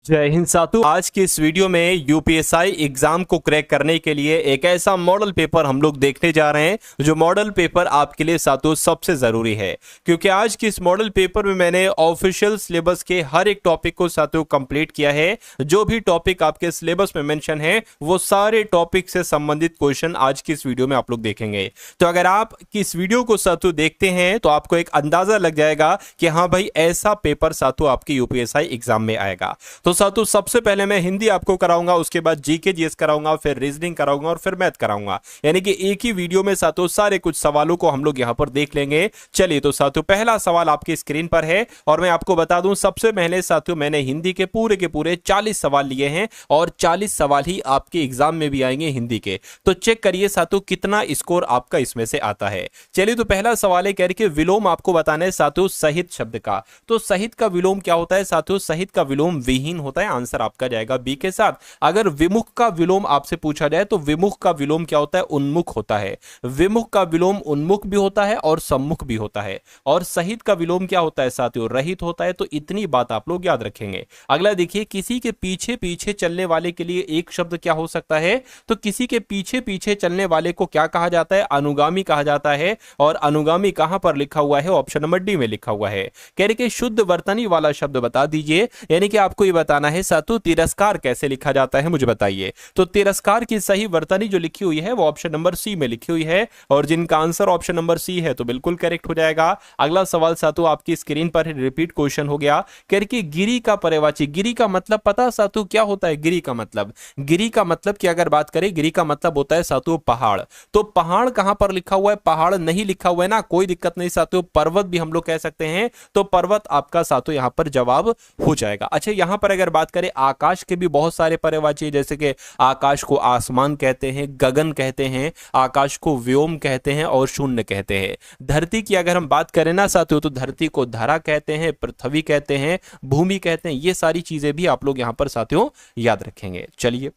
जय हिंद साथियों। आज की इस वीडियो में यूपीएससी एग्जाम को क्रैक करने के लिए एक ऐसा मॉडल पेपर हम लोग देखने जा रहे हैं जो मॉडल पेपर आपके लिए साथियों सबसे जरूरी है, क्योंकि आज की इस मॉडल पेपर में मैंने ऑफिशियल सिलेबस के हर एक टॉपिक को साथियों कंप्लीट किया है। जो भी टॉपिक आपके सिलेबस में मेंशन है वो सारे टॉपिक से संबंधित क्वेश्चन आज की इस वीडियो में आप लोग देखेंगे। तो अगर आप इस वीडियो को साथियों देखते हैं तो आपको एक अंदाजा लग जाएगा कि हाँ भाई ऐसा पेपर साथियों आपके यूपीएससी एग्जाम में आएगा। तो साथियों सबसे पहले मैं हिंदी आपको कराऊंगा, उसके बाद जीके जीएस कराऊंगा, फिर रीजनिंग कराऊंगा और फिर मैथ कराऊंगा, यानी कि एक ही वीडियो में साथियों सारे कुछ सवालों को हम लोग यहां पर देख लेंगे। चलिए तो साथियों पहला सवाल आपकी स्क्रीन पर है और मैं आपको बता दूं सबसे पहले साथियों मैंने हिंदी के पूरे 40 सवाल लिए हैं और 40 सवाल ही आपके एग्जाम में भी आएंगे हिंदी के। तो चेक करिए साथियों कितना स्कोर आपका इसमें से आता है। चलिए तो पहला सवाल है, कह रहे कि विलोम आपको बताना है साथियों सहित शब्द का। तो सहित का विलोम क्या होता है साथियों? सहित का विलोम विहीन होता है। आंसर आपका जाएगा बी के साथ। अगर विमुख का विलोम आपसे पूछा जाए तो विमुख का विलोम क्या होता है? उन्मुख होता है। विमुख का विलोम उन्मुख भी होता है और सम्मुख भी होता है। और सहित का विलोम क्या होता है साथियों? रहित होता है। तो इतनी बात आप लोग याद रखेंगे। अगला देखिए, किसी के पीछे पीछे चलने वाले के लिए एक शब्द क्या हो सकता है? तो किसी के पीछे पीछे चलने वाले को क्या कहा जाता है? अनुगामी कहा जाता है। और अनुगामी कहां पर लिखा हुआ है? ऑप्शन नंबर डी में लिखा हुआ है। कह रहे कि शुद्ध वर्तनी वाला शब्द बता दीजिए, यानी कि आपको ये बताना है साथियों तिरस्कार कैसे लिखा जाता है, मुझे बताइए। तो तिरस्कार की सही वर्तनी जो लिखी हुई है वो ऑप्शन नंबर सी में लिखी हुई है और जिनका आंसर ऑप्शन नंबर सी है तो बिल्कुल करेक्ट हो जाएगा। अगला सवाल साथियों आपकी स्क्रीन पर रिपीट क्वेश्चन हो गया। कह रहे कि गिरी का पर्यायवाची, गिरी का मतलब पता साथियों क्या होता है? गिरी का मतलब, गिरी का मतलब की अगर बात करें, गिरी का मतलब होता है साथियों पहाड़। तो पहाड़ कहां पर लिखा हुआ है? पहाड़ नहीं लिखा हुआ है ना, कोई दिक्कत नहीं साथियों, पर्वत भी हम लोग कह सकते हैं। तो पर्वत आपका साथियों यहां पर जवाब हो जाएगा। अच्छा यहां पर अगर बात करें आकाश के भी बहुत सारे पर्यायवाची, जैसे कि आकाश को आसमान कहते हैं, गगन कहते हैं, आकाश को व्योम कहते हैं और शून्य कहते हैं। धरती की अगर हम बात करें ना साथियों तो धरती को धरा कहते हैं, पृथ्वी कहते हैं, भूमि कहते हैं। ये सारी चीजें भी आप लोग यहां पर साथियों याद रखेंगे। चलिए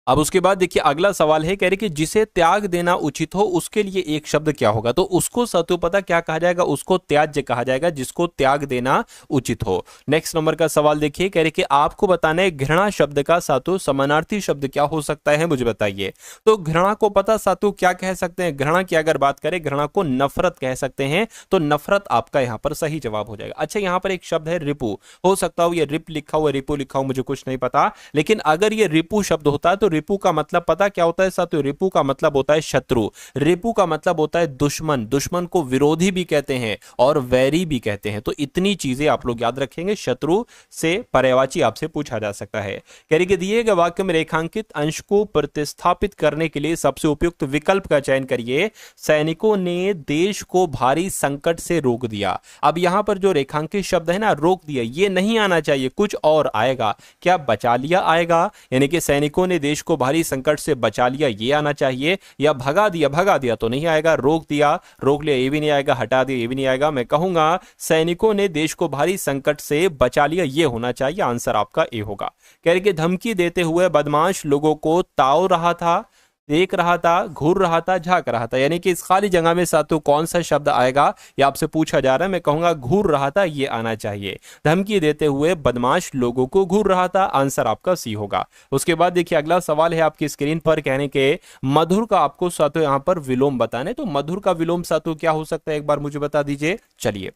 अब उसके बाद देखिए अगला सवाल है, कह रहे कि जिसे त्याग देना उचित हो उसके लिए एक शब्द क्या होगा? तो उसको साथियों पता क्या कहा जाएगा? उसको त्याज्य कहा जाएगा, जिसको त्याग देना उचित हो। नेक्स्ट नंबर का सवाल देखिए, कह रहे कि आपको बताना है घृणा शब्द का साथियों समानार्थी शब्द क्या हो सकता है, मुझे बताइए। तो घृणा को पता साथियों क्या कह सकते हैं? घृणा की अगर बात करें, घृणा को नफरत कह सकते हैं। तो नफरत आपका यहां पर सही जवाब हो जाएगा। अच्छा यहां पर एक शब्द है रिपु, हो सकता हो ये रिप लिखा हुआ रिपु लिखा हो, मुझे कुछ नहीं पता, लेकिन अगर ये रिपु शब्द होता है तो रिपु का मतलब पता क्या होता है साथियों? रिपु का मतलब होता है शत्रु। रिपु का मतलब होता है दुश्मन। दुश्मन को विरोधी भी कहते हैं और वैरी भी कहते हैं। तो इतनी चीजें आप लोग याद रखेंगे। शत्रु से पर्यायवाची आपसे पूछा जा सकता है। कह रही कि दिए गए वाक्य में रेखांकित अंश को प्रतिस्थापित करने के लिए सबसे उपयुक्त विकल्प का चयन करिए। सैनिकों ने देश को भारी संकट से रोक दिया। अब यहां पर जो रेखांकित शब्द है ना, रोक दिया, ये नहीं आना चाहिए, कुछ और आएगा। क्या बचा लिया आएगा? यानी कि सैनिकों ने देश को भारी संकट से बचा लिया ये आना चाहिए, या भगा दिया तो नहीं आएगा, रोक दिया रोक लिया ये भी नहीं आएगा, हटा दिया ये भी नहीं आएगा। मैं कहूंगा सैनिकों ने देश को भारी संकट से बचा लिया ये होना चाहिए। आंसर आपका ए होगा। कह रहे कि धमकी देते हुए बदमाश लोगों को ताव रहा था, देख रहा था, घूर रहा था, झांक रहा था। यानी कि इस खाली जगह में साथियों कौन सा शब्द आएगा ये आपसे पूछा जा रहा है। मैं कहूंगा घूर रहा था ये आना चाहिए। धमकी देते हुए बदमाश लोगों को घूर रहा था, आंसर आपका सी होगा। उसके बाद देखिए अगला सवाल है आपकी स्क्रीन पर, कहने के मधुर का आपको साथियों यहां पर विलोम बताने। तो मधुर का विलोम साथियों क्या हो सकता है, एक बार मुझे बता दीजिए। चलिए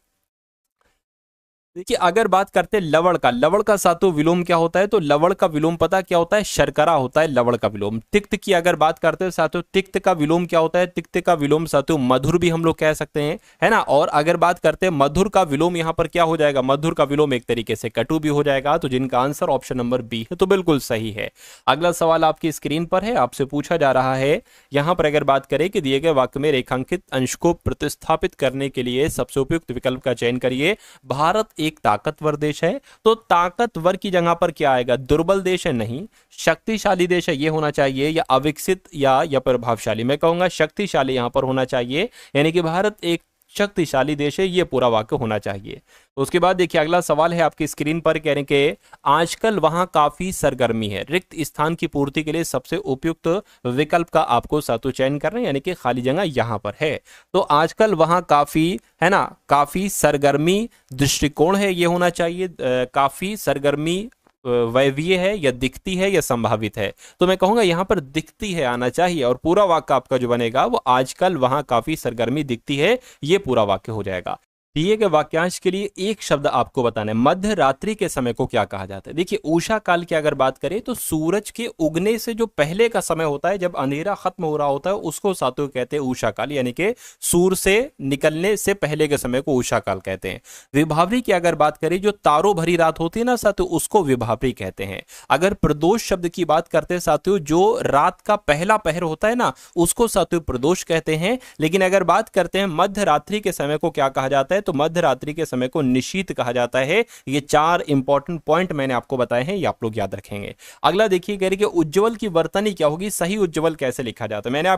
देखिए अगर बात करते हैं लवण का, लवण का साथियों विलोम क्या होता है? तो लवण का विलोम पता क्या होता है? शर्करा होता है लवण का विलोम। तिक्त की अगर बात करते हैं साथियों, तिक्त का विलोम क्या होता है? तिक्त का विलोम साथियों मधुर भी हम लोग कह सकते हैं, है ना। और अगर बात करते हैं मधुर का विलोम, यहां पर क्या हो जाएगा? मधुर का विलोम एक तरीके से कटु भी हो जाएगा। तो जिनका आंसर ऑप्शन नंबर बी है तो बिल्कुल सही है। अगला सवाल आपकी स्क्रीन पर है, आपसे पूछा जा रहा है यहां पर अगर बात करें कि दिए गए वाक्य में रेखांकित अंश को प्रतिस्थापित करने के लिए सबसे उपयुक्त विकल्प का चयन करिए। भारत एक ताकतवर देश है। तो ताकतवर की जगह पर क्या आएगा? दुर्बल देश है नहीं, शक्तिशाली देश है ये होना चाहिए, या अविकसित या प्रभावशाली। मैं कहूंगा शक्तिशाली यहां पर होना चाहिए। यानी कि भारत एक शक्तिशाली देश है, ये पूरा वाक्य होना चाहिए। तो उसके बाद देखिए अगला सवाल है आपकी स्क्रीन पर, कह रहे हैं कि आजकल वहां काफी सरगर्मी है, रिक्त स्थान की पूर्ति के लिए सबसे उपयुक्त विकल्प का आपको सातु चयन करना है, यानी कि खाली जगह यहां पर है। तो आजकल वहां काफी है ना, काफी सरगर्मी दृष्टिकोण है, ये होना चाहिए। काफी सरगर्मी वैवीय है या दिखती है या संभावित है, तो मैं कहूंगा यहां पर दिखती है आना चाहिए, और पूरा वाक्य आपका जो बनेगा वो आजकल वहां काफी सरगर्मी दिखती है, ये पूरा वाक्य हो जाएगा। दिए गए वाक्यांश के लिए एक शब्द आपको बताना है, मध्य रात्रि के समय को क्या कहा जाता है। देखिए उषा काल की अगर बात करें तो सूरज के उगने से जो पहले का समय होता है, जब अंधेरा खत्म हो रहा होता है, उसको सातु कहते हैं उषा काल, यानी कि सूर्य से निकलने से पहले के समय को उषा काल कहते हैं। विभावरी की अगर बात करें, जो तारों भरी रात होती है ना सातु, उसको विभावरी कहते हैं। अगर प्रदोष शब्द की बात करते हैं साथियों, जो रात का पहला पहर होता है ना, उसको साथियों प्रदोष कहते हैं। लेकिन अगर बात करते हैं मध्य रात्रि के समय को क्या कहा जाता है, तो मध्य रात्रि के समय को निशीथ कहा जाता है। ये 4 इंपॉर्टेंट पॉइंट मैंने आपको बताए हैं, ये आप लोग याद रखेंगे। अगला देखिए कह रही कि उज्ज्वल की वर्तनी क्या होगी, सही उज्ज्वल कैसे लिखा जाता है। मैंने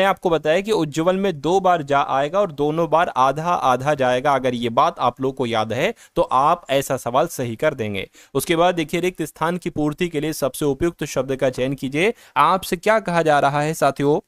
आपको बताया कि उज्ज्वल में 2 बार जा आएगा और दोनों बार आधा आधा जाएगा। अगर ये बात आप लोग को याद है तो आप ऐसा सवाल सही कर देंगे। उसके बाद देखिए रिक्त स्थान की पूर्ति के लिए सबसे उपयुक्त शब्द का चयन कीजिए। आपसे क्या कहा जा रहा है साथियों,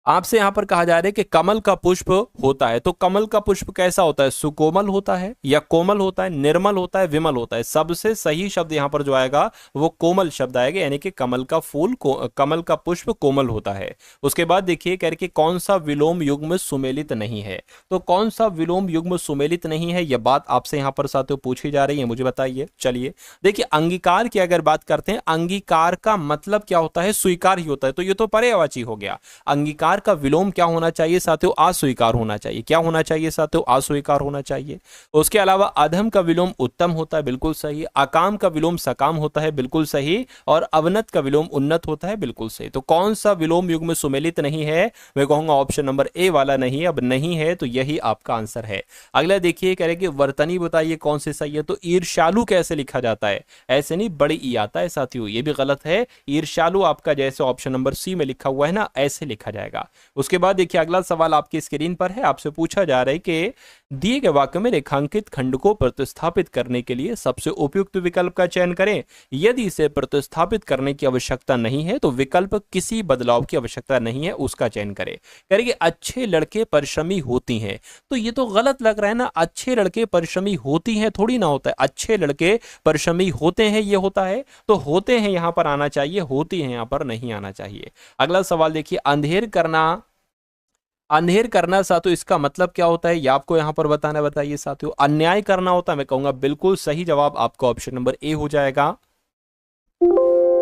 आपसे यहां पर कहा जा रहा है कि कमल का पुष्प होता है, तो कमल का पुष्प कैसा होता है, सुकोमल होता है या कोमल होता है, निर्मल होता है, विमल होता है। सबसे सही शब्द यहां पर जो आएगा वो कोमल शब्द आएगा, यानी कि कमल का फूल कमल का पुष्प कोमल होता है। उसके बाद देखिए कह रहे कि कौन सा विलोम युग्म सुमेलित नहीं है, तो कौन सा विलोम युग्म सुमेलित नहीं है, यह बात आपसे यहां पर साथियों पूछी जा रही है, मुझे बताइए। चलिए देखिए अंगीकार की अगर बात करते हैं, अंगीकार का मतलब क्या होता है, स्वीकार ही होता है, तो ये तो पर्यायवाची हो गया। अंगीकार का विलोम क्या होना चाहिए साथियों, अस्वीकार होना चाहिए। क्या होना चाहिए साथियों, अस्वीकार होना चाहिए। उसके अलावा अधम का विलोम उत्तम होता है, बिल्कुल सही। अकाम का विलोम सकाम होता है, बिल्कुल सही। और अवनत का विलोम उन्नत होता है, बिल्कुल सही। तो कौन सा विलोम युग्म सुमेलित नहीं है, मैं कहूंगा ऑप्शन नंबर ए वाला नहीं है। अब नहीं है तो यही आपका आंसर है। अगला देखिए कह रहे कि वर्तनी बताइए कौन सी सही है, तो ईर्ष्यालु कैसे लिखा जाता है, ऐसे नहीं बड़ी ई आता है साथियों, ये भी गलत है। ईर्ष्यालु आपका जैसे ऑप्शन नंबर सी में लिखा हुआ है ना, ऐसे लिखा जाएगा। उसके बाद देखिए अगला सवाल आपकी स्क्रीन पर है, आपसे पूछा जा रहा है कि दिए गए वाक्य में रेखांकित खंड को प्रतिस्थापित करने के लिए सबसे उपयुक्त विकल्प का चयन करें। यदि इसे प्रतिस्थापित करने की आवश्यकता नहीं है तो विकल्प किसी बदलाव की आवश्यकता नहीं है, उसका चयन करें। करेंगे अच्छे लड़के परिश्रमी होती हैं, तो ये तो गलत लग रहा है ना, अच्छे लड़के परिश्रमी होती हैं थोड़ी ना होता है, अच्छे लड़के परिश्रमी होते हैं ये होता है, तो होते हैं यहां पर आना चाहिए, होती हैं यहां पर नहीं आना चाहिए। अगला सवाल देखिए अंधेर करना साथियों इसका मतलब क्या होता है, ये आपको यहां पर बताना, बताइए साथियों। अन्याय करना होता है, मैं कहूंगा बिल्कुल सही जवाब आपका ऑप्शन नंबर ए हो जाएगा।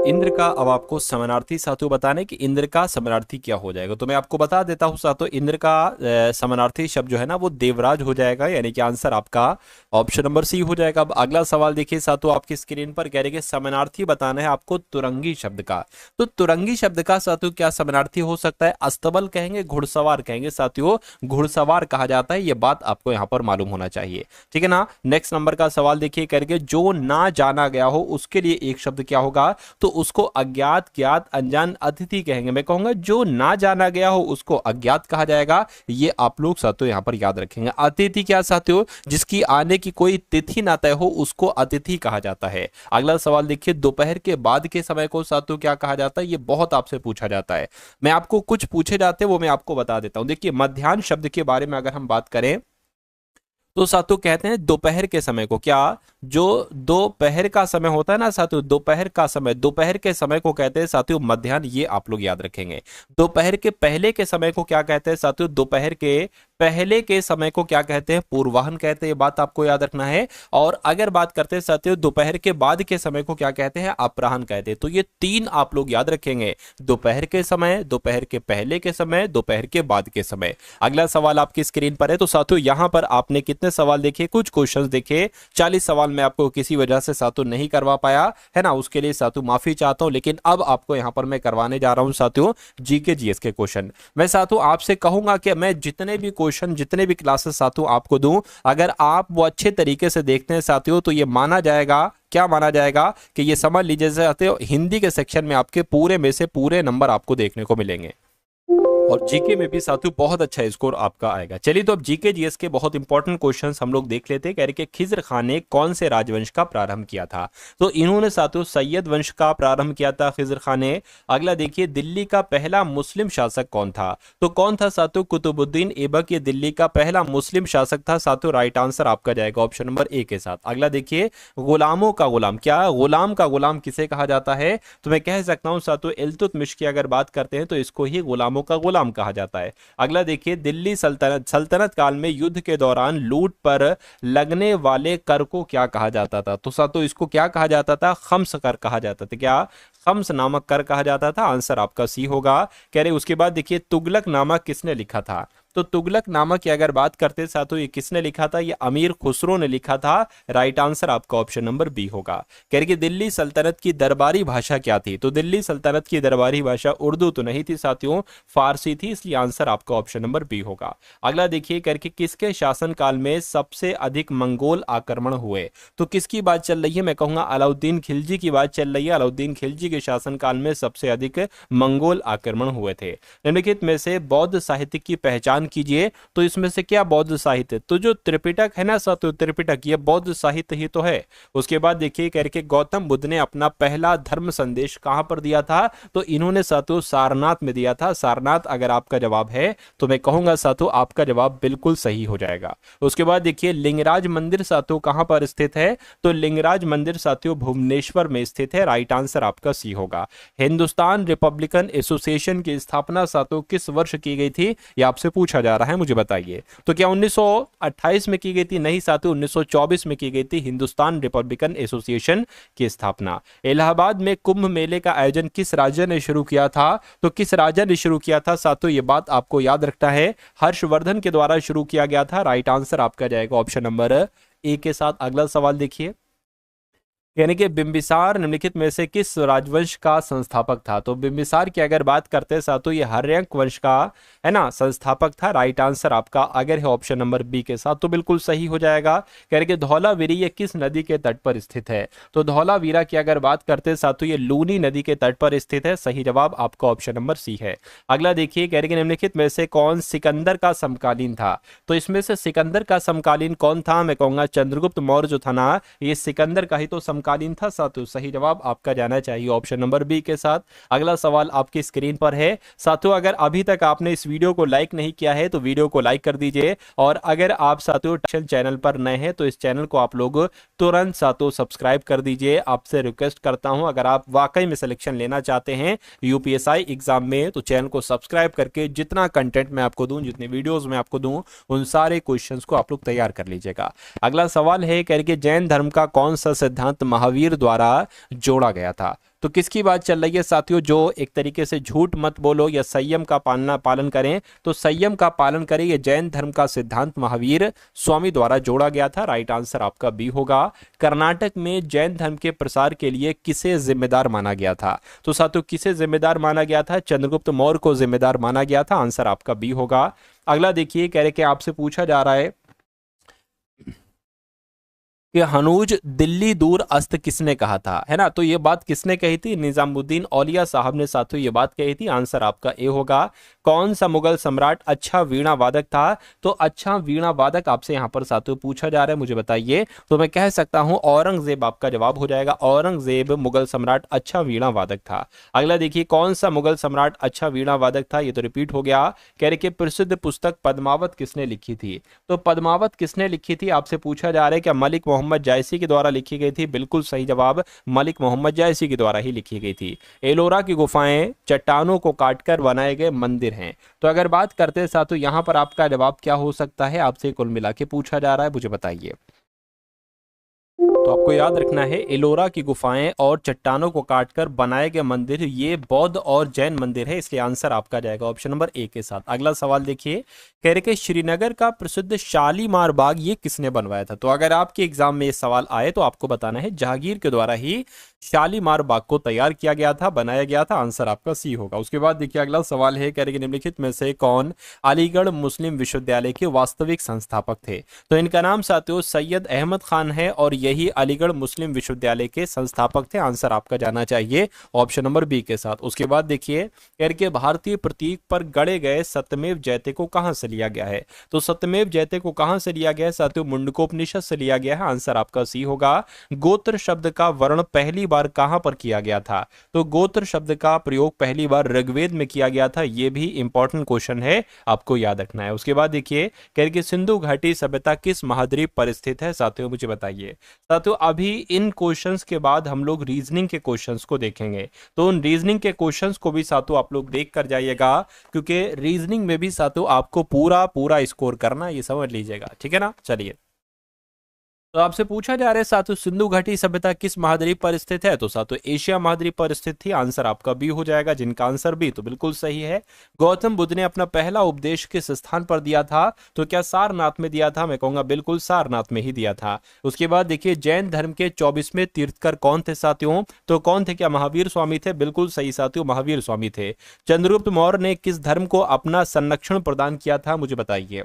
इंद्र का अब आपको समानार्थी साथियों बताने कि इंद्र का समानार्थी क्या हो जाएगा, तो मैं आपको बता देता हूं साथियों, इंद्र का समानार्थी शब्द जो है ना वो देवराज हो जाएगा, यानी कि आंसर आपका ऑप्शन नंबर सी हो जाएगा। अब अगला सवाल देखिए साथियों आपकी स्क्रीन पर, कह रहे कि समानार्थी बताना है आपको तुरंगी शब्द का, तो तुरंगी शब्द का साथियों क्या समानार्थी हो सकता है, अस्तबल कहेंगे, घुड़सवार कहेंगे साथियों, घुड़सवार कहा जाता है, ये बात आपको यहां पर मालूम होना चाहिए, ठीक है ना। नेक्स्ट नंबर का सवाल देखिए, करके जो ना जाना गया हो उसके लिए एक शब्द क्या होगा, तो उसको अज्ञात, ज्ञात, अनजान, अतिथि कहेंगे। मैं कहूंगा जो ना जाना गया हो उसको अज्ञात कहा जाएगा, ये आप लोग साथियों यहां पर याद रखेंगे। अतिथि क्या साथियों, जिसकी आने की कोई तिथि ना तय हो उसको अतिथि कहा जाता है। अगला सवाल देखिए, दोपहर के बाद के समय को साथियों क्या कहा जाता है, ये बहुत आपसे पूछा जाता है, मैं आपको कुछ पूछे जाते हैं वो मैं आपको बता देता हूं। देखिए मध्याह्न शब्द के बारे में अगर हम बात करें तो साथियों कहते हैं दोपहर के समय को, क्या जो दोपहर का समय होता है ना साथियों, दोपहर का समय, दोपहर के समय को कहते हैं साथियों मध्याह्न, ये आप लोग याद रखेंगे। दोपहर के पहले के समय को क्या कहते हैं साथियों, दोपहर के पहले के समय को क्या कहते हैं, पूर्वाह्न कहते हैं, ये बात आपको याद रखना है। और अगर बात करते हैं साथियों दोपहर के बाद के समय को क्या कहते हैं, अपराह्न कहते हैं। तो ये 3 आप लोग याद रखेंगे, दोपहर के समय, दोपहर के पहले के समय, दोपहर के बाद के समय। अगला सवाल आपकी स्क्रीन पर है, तो साथियों यहां पर आपने कितने सवाल देखे, कुछ क्वेश्चंस देखे, 40 सवाल मैं आपको किसी वजह से साथियों नहीं करवा पाया है ना, उसके लिए साथियों माफी चाहता हूं। लेकिन अब आपको यहां पर मैं करवाने जा रहा हूं साथियों जीके जीएस के क्वेश्चन। मैं साथियों आपसे कहूंगा कि मैं जितने भी क्वेश्चन, जितने भी क्लासेस साथियों आपको दूं, अगर आप वो अच्छे तरीके से देखते हैं साथियों तो ये माना जाएगा, क्या माना जाएगा कि ये समझ लीजिए साथियों हिंदी के सेक्शन में आपके पूरे में से पूरे नंबर आपको देखने को मिलेंगे। और जीके में भी साथियों बहुत अच्छा स्कोर आपका आएगा। चलिए तो अब जीके जीएस के बहुत इंपॉर्टेंट क्वेश्चंस हम लोग देख लेते हैं। कह रहे कि खिज्र खान ने कौन से राजवंश का प्रारंभ किया था? तो इन्होंने साथियों सैयद वंश का प्रारंभ किया था खिज्र खान ने। अगला देखिए, दिल्ली का पहला मुस्लिम शासक कौन था? तो कौन था साथियों? कुतुबुद्दीन ऐबक ये दिल्ली का पहला मुस्लिम शासक था साथियों। राइट आंसर आपका जाएगा ऑप्शन नंबर ए के साथ। अगला देखिए, गुलामों का गुलाम, क्या गुलाम का गुलाम किसे कहा जाता है? तो मैं कह सकता हूं साथियों इल्तुतमिश की अगर बात करते हैं तो इसको ही गुलामों का गुलाम कहा जाता है। अगला देखिए, दिल्ली सल्तनत काल में युद्ध के दौरान लूट पर लगने वाले कर को क्या कहा जाता था? तो साथियों इसको क्या कहा जाता था? खम्स कर कहा जाता था। क्या? खम्स नामक कर कहा जाता था। आंसर आपका सी होगा। कह रहे उसके बाद देखिए, तुगलक नामा किसने लिखा था? तो तुगलक नामा की अगर बात करते साथियों ये किसने लिखा था? ये अमीर खुसरो ने लिखा था। राइट आंसर आपका ऑप्शन नंबर बी होगा। कह रहे कि दिल्ली सल्तनत की दरबारी भाषा क्या थी? तो दिल्ली सल्तनत की दरबारी भाषा उर्दू तो नहीं थी साथियों, फारसी थी, इसलिए आंसर आपका ऑप्शन नंबर बी होगा। अगला देखिए, करके किसके शासनकाल में सबसे अधिक मंगोल आक्रमण हुए? तो किसकी बात चल रही है? मैं कहूंगा अलाउद्दीन खिलजी की बात चल रही है। अलाउद्दीन खिलजी के शासनकाल में सबसे अधिक मंगोल आक्रमण हुए थे। निम्नलिखित में से बौद्ध साहित्य की पहचान कीजिए। तो इसमें से क्या बौद्ध साहित्य? तो जो त्रिपिटक है ना साथियों, त्रिपिटक ये बौद्ध साहित्य ही तो है। उसके बाद देखिए करके गौतम बुद्ध ने अपना पहला धर्म संदेश कहां पर दिया था? तो इन्होंने साथियों सारनाथ में दिया था। सारनाथ अगर आपका जवाब है तो मैं कहूंगा साथियों आपका जवाब बिल्कुल सही हो जाएगा। उसके बाद देखिए, लिंगराज मंदिर साथियों कहां पर स्थित है? तो लिंगराज मंदिर साथियों भुवनेश्वर में स्थित है। राइट आंसर आपका सी होगा। हिंदुस्तान रिपब्लिकन एसोसिएशन की स्थापना साथियों किस वर्ष की गई थी? ये आपसे पूछा जा रहा है, मुझे बताइए। तो क्या 1928 में की गई थी? नहीं साथियों, 1924 में की गई थी हिंदुस्तान रिपब्लिकन एसोसिएशन की स्थापना। इलाहाबाद में कुंभ मेले का आयोजन किस राज्य ने शुरू किया था? तो किस राज्य ने शुरू किया था साथियों? ये बात आपको याद रखना है, हर्षवर्धन के द्वारा शुरू किया गया था। राइट आंसर आपका जाएगा ऑप्शन नंबर ए के साथ। अगला सवाल देखिए, यानी कि बिंबिसार निम्नलिखित में से किस राजवंश का संस्थापक था? तो बिंबिसार की अगर बात करते हैं साथियों ये हर्यंक वंश का है ना संस्थापक था। राइट आंसर आपका अगर है ऑप्शन नंबर बी के साथ तो बिल्कुल सही हो जाएगा। कह रहे कि धौलावीरी ये किस नदी के तट पर स्थित है? तो धौलावीरा की अगर बात करते हैं साथियों ये लूनी नदी के तट पर स्थित है। सही जवाब आपका ऑप्शन नंबर सी है। अगला देखिए, कह रहे कि निम्नलिखित में से कौन सिकंदर का समकालीन था? तो इसमें से सिकंदर का समकालीन कौन था? मैं कहूंगा चंद्रगुप्त मौर्य जो था ना ये सिकंदर का ही तो समकालीन था साथियों। सही जवाब आपका जाना चाहिए ऑप्शन नंबर बी के साथ। अगला सवाल आपकी स्क्रीन पर है साथियों। अगर अभी तक आपने इस वीडियो को लाइक नहीं किया है तो वीडियो को लाइक कर दीजिए, और अगर आप साथियों चैनल पर नए हैं तो इस चैनल को आप लोग तुरंत साथियों सब्सक्राइब कर दीजिए। आपसे रिक्वेस्ट करता हूं अगर आप वाकई में सिलेक्शन लेना चाहते हैं यूपीएसआई एग्जाम में तो चैनल को सब्सक्राइब करके जितना कंटेंट मैं आपको दूं, जितने वीडियोस मैं आपको दूं, उन सारे क्वेश्चंस को आप लोग तैयार कर लीजिएगा। अगला सवाल है करके जैन धर्म का कौन सा सिद्धांत महावीर द्वारा जोड़ा गया था? तो किसकी बात चल रही है साथियों? जो एक तरीके से झूठ मत बोलो या संयम का पालन करें, तो संयम का पालन करें, ये जैन धर्म का सिद्धांत महावीर स्वामी द्वारा जोड़ा गया था। राइट आंसर आपका बी होगा। कर्नाटक में जैन धर्म के प्रसार के लिए किसे जिम्मेदार माना गया था? तो साथियों किसे जिम्मेदार माना गया था? चंद्रगुप्त मौर्य को जिम्मेदार माना गया था। आंसर आपका बी होगा। अगला देखिए, कह रहे कि आपसे पूछा जा रहा है कि हनूज दिल्ली दूर अस्त किसने कहा था, है ना? तो ये बात किसने कही थी? निजामुद्दीन औलिया साहब ने साथियों ये बात कही थी। आंसर आपका ए होगा। कौन सा मुगल सम्राट अच्छा वीणा वादक था? तो अच्छा वीणा वादक आपसे यहां पर साथियों पूछा जा रहा है, मुझे बताइए। तो मैं कह सकता हूं औरंगजेब आपका जवाब हो जाएगा। औरंगजेब मुगल सम्राट अच्छा वीणा वादक था। अगला देखिए, कौन सा मुगल सम्राट अच्छा वीणा वादक था? ये तो रिपीट हो गया। कह रहे कि प्रसिद्ध पुस्तक पद्मावत किसने लिखी थी? तो पद्मावत किसने लिखी थी आपसे पूछा जा रहा है। क्या मलिक मोहम्मद जायसी के द्वारा लिखी गई थी? बिल्कुल सही जवाब, मलिक मोहम्मद जायसी के द्वारा ही लिखी गई थी। एलोरा की गुफाएं चट्टानों को काटकर बनाए गए मंदिर हैं। तो अगर बात करते हैं साथियों यहां पर आपका जवाब क्या हो सकता है? आपसे कुल मिला के पूछा जा रहा है, मुझे बताइए। तो आपको याद रखना है एलोरा की गुफाएं और चट्टानों को काटकर बनाए गए मंदिर ये बौद्ध और जैन मंदिर है, इसलिए आंसर आपका जाएगा ऑप्शन नंबर ए के साथ। अगला सवाल देखिए, कह रहे कि श्रीनगर का प्रसिद्ध शालीमार बाग ये किसने बनवाया था? तो अगर आपके एग्जाम में ये सवाल आए तो आपको बताना है जहांगीर के द्वारा ही शालीमार बाग को तैयार किया गया था, बनाया गया था। आंसर आपका सी होगा। उसके बाद देखिए अगला सवाल है, कह रहे कि निम्नलिखित में से कौन अलीगढ़ मुस्लिम विश्वविद्यालय के वास्तविक संस्थापक थे? तो इनका नाम साथियों सैयद अहमद खान है और यही अलीगढ़ मुस्लिम विश्वविद्यालय के संस्थापक थे। आंसर आपका जाना चाहिए ऑप्शन नंबर बी के साथ। उसके बाद देखिए कह रहे भारतीय प्रतीक पर गढ़े गए सत्यमेव जयते को कहां से लिया गया है। तो सत्यमेव जयते को कहां से लिया गया है साथियों, मुंडकोपनिषद से लिया गया है। आंसर आपका सी होगा। गोत्र शब्द का वर्ण पहली बार कहां पर किया गया था। तो गोत्र शब्द का प्रयोग पहली बार ऋग्वेद में किया गया था। यह भी इंपॉर्टेंट क्वेश्चन है, आपको याद रखना है। उसके बाद देखिए कह रहे सिंधु घाटी सभ्यता किस महाद्वीप पर स्थित है साथियों, मुझे बताइए। साथियों अभी इन क्वेश्चंस के बाद हम लोग रीजनिंग के क्वेश्चंस को देखेंगे, तो उन रीजनिंग के क्वेश्चंस को भी साथियों आप लोग देख कर जाइएगा, क्योंकि रीजनिंग में भी साथियों आपको पूरा स्कोर करना, ये समझ लीजिएगा, ठीक है ना। चलिए, तो आपसे पूछा जा रहा है साथियों सिंधु घाटी सभ्यता किस महाद्वीप पर स्थित है। तो साथियों एशिया महाद्वीप पर स्थित थी। आंसर आपका बी हो जाएगा, जिनका आंसर बी तो बिल्कुल सही है। गौतम बुद्ध ने अपना पहला उपदेश किस स्थान पर दिया था। तो क्या सारनाथ में दिया था, मैं कहूंगा बिल्कुल सारनाथ में ही दिया था। उसके बाद देखिए जैन धर्म के 24वें तीर्थकर कौन थे साथियों। तो कौन थे, क्या महावीर स्वामी थे। बिल्कुल सही साथियों, महावीर स्वामी थे। चंद्रगुप्त मौर्य ने किस धर्म को अपना संरक्षण प्रदान किया था, मुझे बताइए।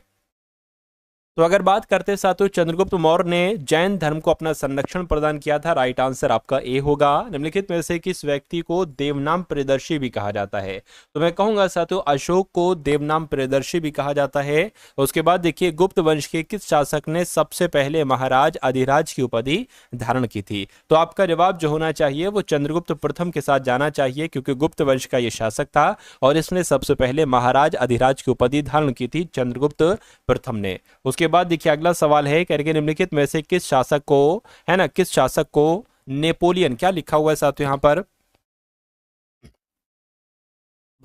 तो अगर बात करते साथियों चंद्रगुप्त मौर्य ने जैन धर्म को अपना संरक्षण प्रदान किया था। राइट आंसर आपका ए होगा। निम्नलिखित में से किस व्यक्ति को देवनाम प्रियदर्शी भी कहा जाता है। तो मैं कहूंगा साथियों अशोक को देवनाम प्रियदर्शी भी कहा जाता है। उसके बाद देखिए गुप्त वंश के किस शासक ने सबसे पहले महाराज अधिराज की उपाधि धारण की थी। तो आपका जवाब जो होना चाहिए वो चंद्रगुप्त प्रथम के साथ जाना चाहिए, क्योंकि गुप्त वंश का यह शासक था और इसने सबसे पहले महाराज अधिराज की उपाधि धारण की थी चंद्रगुप्त प्रथम ने। उसके बाद देखिए अगला सवाल है करके निम्नलिखित में से किस शासक को, है ना, किस शासक को नेपोलियन, क्या लिखा हुआ है साथियों यहां पर,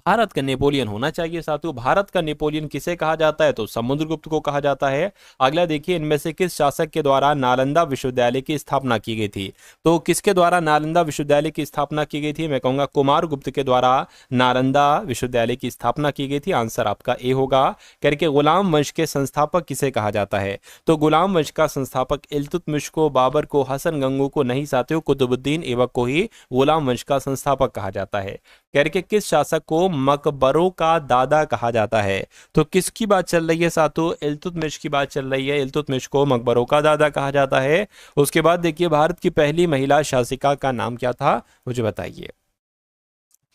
भारत का नेपोलियन होना चाहिए साथियों। भारत का नेपोलियन किसे कहा जाता है। तो समुद्रगुप्त को कहा जाता है। अगला देखिए इनमें से किस शासक के द्वारा नालंदा विश्वविद्यालय की स्थापना की गई थी। तो किसके द्वारा नालंदा विश्वविद्यालय की स्थापना की गई थी, मैं कहूंगा कुमार गुप्त के द्वारा नालंदा विश्वविद्यालय की स्थापना की गई थी। आंसर आपका ए होगा। करके गुलाम वंश के संस्थापक किसे कहा जाता है। तो गुलाम वंश का संस्थापक इल्तुतमिश को, बाबर को, हसन गंगू को नहीं साथियों, कुतुबुद्दीन ऐबक को ही गुलाम वंश का संस्थापक कहा जाता है। करके किस शासक को मकबरों का दादा कहा जाता है। तो किसकी बात चल रही है साथियों, इल्तुतमिश की बात चल रही है। इल्तुतमिश को मकबरों का दादा कहा जाता है। उसके बाद देखिए भारत की पहली महिला शासिका का नाम क्या था, मुझे बताइए।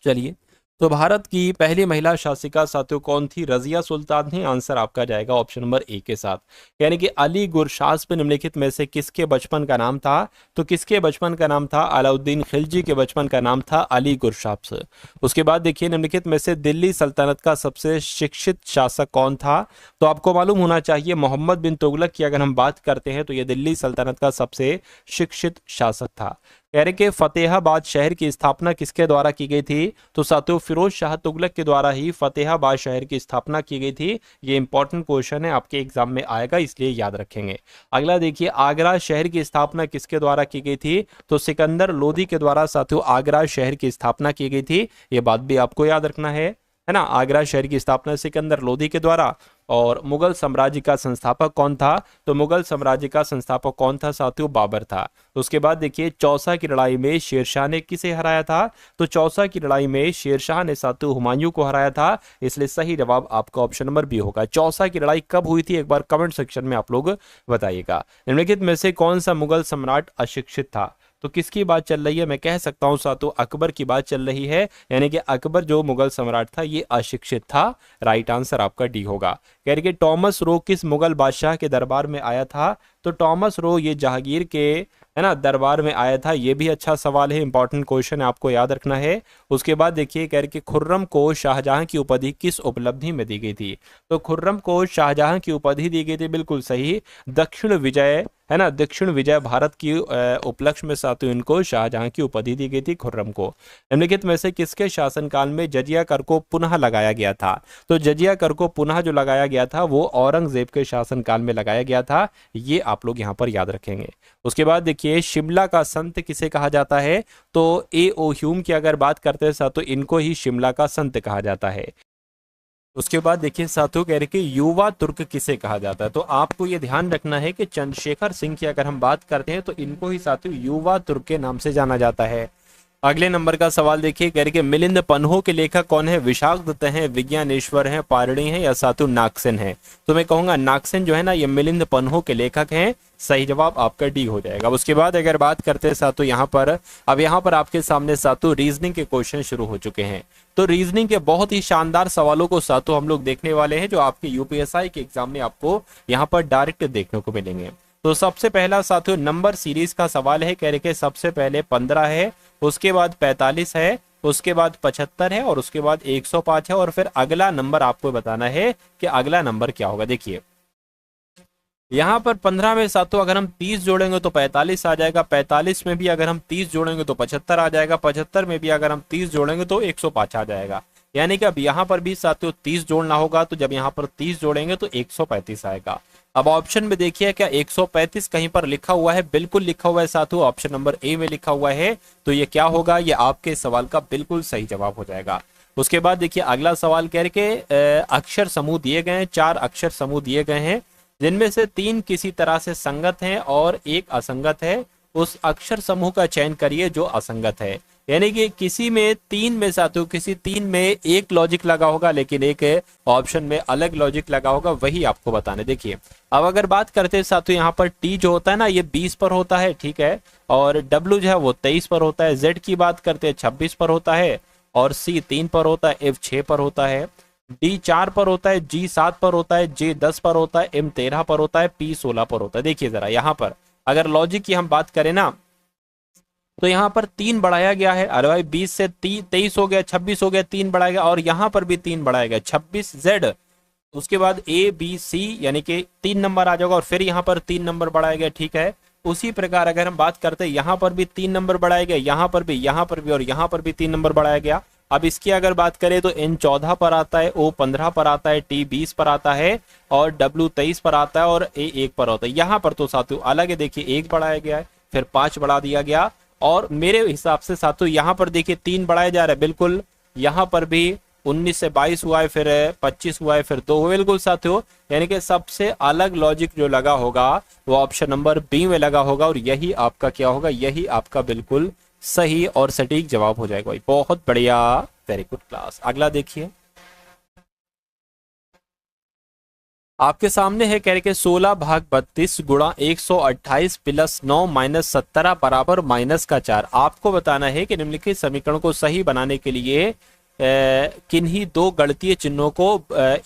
चलिए, तो भारत की पहली महिला शासिका साथियों कौन थी, रजिया सुल्तान थी। आंसर आपका जाएगा ऑप्शन नंबर ए के साथ। यानी कि अली गुरशास्प निम्नलिखित में से किसके बचपन का नाम था। तो किसके बचपन का नाम था, अलाउद्दीन खिलजी के बचपन का नाम था अली गुरशास्प। उसके बाद देखिए निम्नलिखित में से दिल्ली सल्तनत का सबसे शिक्षित शासक कौन था। तो आपको मालूम होना चाहिए मोहम्मद बिन तुगलक की अगर हम बात करते हैं तो यह दिल्ली सल्तनत का सबसे शिक्षित शासक था। कह रहे कि फतेहाबाद शहर की स्थापना किसके द्वारा की गई थी। तो साथियों फिरोज शाह तुगलक के द्वारा ही फतेहाबाद शहर की स्थापना की गई थी। ये इंपॉर्टेंट क्वेश्चन है, आपके एग्जाम में आएगा, इसलिए याद रखेंगे। अगला देखिए आगरा शहर की स्थापना किसके द्वारा की गई थी। तो सिकंदर लोदी के द्वारा साथियों आगरा शहर की स्थापना की गई थी। ये बात भी आपको याद रखना है ना। आगरा शहर की स्थापना सिकंदर लोदी के द्वारा। और मुगल साम्राज्य का संस्थापक कौन था। तो मुगल साम्राज्य का संस्थापक कौन था साथियों, बाबर था। उसके बाद देखिए चौसा की लड़ाई में शेरशाह ने किसे हराया था। तो चौसा की लड़ाई में शेरशाह ने साथियों हुमायूं को हराया था। इसलिए सही जवाब आपका ऑप्शन नंबर बी होगा। चौसा की लड़ाई कब हुई थी, एक बार कमेंट सेक्शन में आप लोग बताइएगा। निम्नलिखित में से कौन सा मुगल सम्राट अशिक्षित था। तो किसकी बात चल रही है, मैं कह सकता हूं साथियों अकबर की बात चल रही है। यानी कि अकबर जो मुगल सम्राट था ये अशिक्षित था। राइट आंसर आपका डी होगा। कह रहे कि टॉमस रो किस मुगल बादशाह के दरबार में आया था। तो टॉमस रो ये जहांगीर के, है ना, दरबार में आया था। ये भी अच्छा सवाल है, इंपॉर्टेंट क्वेश्चन है, आपको याद रखना है। उसके बाद देखिए कह रहे कि खुर्रम को शाहजहां की उपाधि किस उपलब्धि में दी गई थी। तो खुर्रम को शाहजहां की उपाधि दी गई थी, बिल्कुल सही, दक्षिण विजय, है ना, दक्षिण विजय भारत की उपलक्ष्य में साथियों इनको शाहजहां की उपाधि दी गई थी खुर्रम को। निम्नलिखित में से किसके शासनकाल में जजिया कर को पुनः लगाया गया था। तो जजिया कर को पुनः जो लगाया गया था वो औरंगजेब के शासनकाल में लगाया गया था। ये आप लोग यहाँ पर याद रखेंगे। उसके बाद देखिए शिमला का संत किसे कहा जाता है। तो ए ओ ह्यूम की अगर बात करते हैं साथियों इनको ही शिमला का संत कहा जाता है। उसके बाद देखिए साथियों कह रहे कि युवा तुर्क किसे कहा जाता है। तो आपको ये ध्यान रखना है कि चंद्रशेखर सिंह की अगर हम बात करते हैं तो इनको ही साथियों युवा तुर्क के नाम से जाना जाता है। अगले नंबर का सवाल देखिए, कह रहे कि मिलिंद पन्हो के लेखक कौन है? विशाख दत्त हैं, विज्ञानेश्वर हैं, पारणी हैं या सातु नागसेन है? तो मैं कहूंगा नागसेन जो है ना ये मिलिंद पन्हो के लेखक हैं। सही जवाब आपका डी हो जाएगा। उसके बाद अगर बात करते हैं सातु यहाँ पर, अब यहाँ पर आपके सामने सातु रीजनिंग के क्वेश्चन शुरू हो चुके हैं। तो रीजनिंग के बहुत ही शानदार सवालों को सातु हम लोग देखने वाले हैं, जो आपके यूपीएसआई के एग्जाम में आपको यहाँ पर डायरेक्ट देखने को मिलेंगे। तो सबसे पहला साथियों नंबर सीरीज का सवाल है। कह रहे कि सबसे पहले 15 है, उसके बाद 45 है, उसके बाद 75 है और उसके बाद 105 है, और फिर अगला नंबर आपको बताना है कि अगला नंबर क्या होगा। देखिए यहाँ पर 15 में साथियों अगर हम 30 जोड़ेंगे तो 45 आ जाएगा, 45 में भी अगर हम 30 जोड़ेंगे तो 75 आ जाएगा, 75 में भी अगर हम 30 जोड़ेंगे तो 105 आ जाएगा। यानी कि अब यहाँ पर भी साथियों 30 जोड़ना होगा, तो जब यहाँ पर 30 जोड़ेंगे तो 135 आएगा। अब ऑप्शन में देखिए क्या 135 कहीं पर लिखा हुआ है? बिल्कुल लिखा हुआ है साथियों, ऑप्शन नंबर ए में लिखा हुआ है। तो ये क्या होगा? ये आपके सवाल का बिल्कुल सही जवाब हो जाएगा। उसके बाद देखिए अगला सवाल कह रहे कि अक्षर समूह दिए गए हैं, 4 अक्षर समूह दिए गए हैं, जिनमें से 3 किसी तरह से संगत हैं और 1 असंगत है। उस अक्षर समूह का चयन करिए जो असंगत है। यानी कि किसी में 3 में साथियों, किसी 3 में एक लॉजिक लगा होगा लेकिन एक ऑप्शन में अलग लॉजिक लगा होगा, वही आपको बताने। देखिए अब अगर बात करते हैं साथियों, यहाँ पर टी जो होता है ना ये 20 पर होता है, ठीक है, और डब्ल्यू जो है वो 23 पर होता है, जेड की बात करते हैं 26 पर होता है, और सी 3 पर होता है, एफ 6 पर होता है, डी 4 पर होता है, जी 7 पर होता है, जे 10 पर होता है, एम 13 पर होता है, पी 16 पर होता है। देखिए जरा यहाँ पर अगर लॉजिक की हम बात करें ना, तो यहाँ पर 3 बढ़ाया गया है। अरे भाई 20 से 23 हो गया, 26 हो गया, 3 बढ़ाया गया, और यहाँ पर भी 3 बढ़ाया गया, 26 जेड, उसके बाद ए बी सी, यानी कि 3 नंबर आ जाएगा, और फिर यहाँ पर 3 नंबर बढ़ाया गया, ठीक है। उसी प्रकार अगर हम बात करते हैं यहाँ पर भी 3 नंबर बढ़ाया गया, यहाँ पर भी, यहाँ पर भी, और यहाँ पर भी 3 नंबर बढ़ाया गया। अब इसकी अगर बात करें तो एन 14 पर आता है, ओ 15 पर आता है, टी 20 पर आता है, और डब्ल्यू 23 पर आता है, और ए 1 पर होता है। यहाँ पर तो साथियों अलग है, देखिए 1 बढ़ाया गया है, फिर 5 बढ़ा दिया गया, और मेरे हिसाब से साथियों यहाँ पर देखिए 3 बढ़ाया जा रहा है, बिल्कुल यहाँ पर भी 19 से 22 हुआ है, फिर 25 हुआ है, फिर 2 हुआ, बिल्कुल साथियों। यानी कि सबसे अलग लॉजिक जो लगा होगा वो ऑप्शन नंबर बी में लगा होगा, और यही आपका क्या होगा? यही आपका बिल्कुल सही और सटीक जवाब हो जाएगा। भाई बहुत बढ़िया, वेरी गुड क्लास। अगला देखिए आपके सामने है, कह रहे कि 16 भाग 32 गुणा 128 प्लस 9 माइनस 17 बराबर माइनस का 4। आपको बताना है कि निम्नलिखित समीकरण को सही बनाने के लिए किन्हीं 2 गणितीय चिन्हों को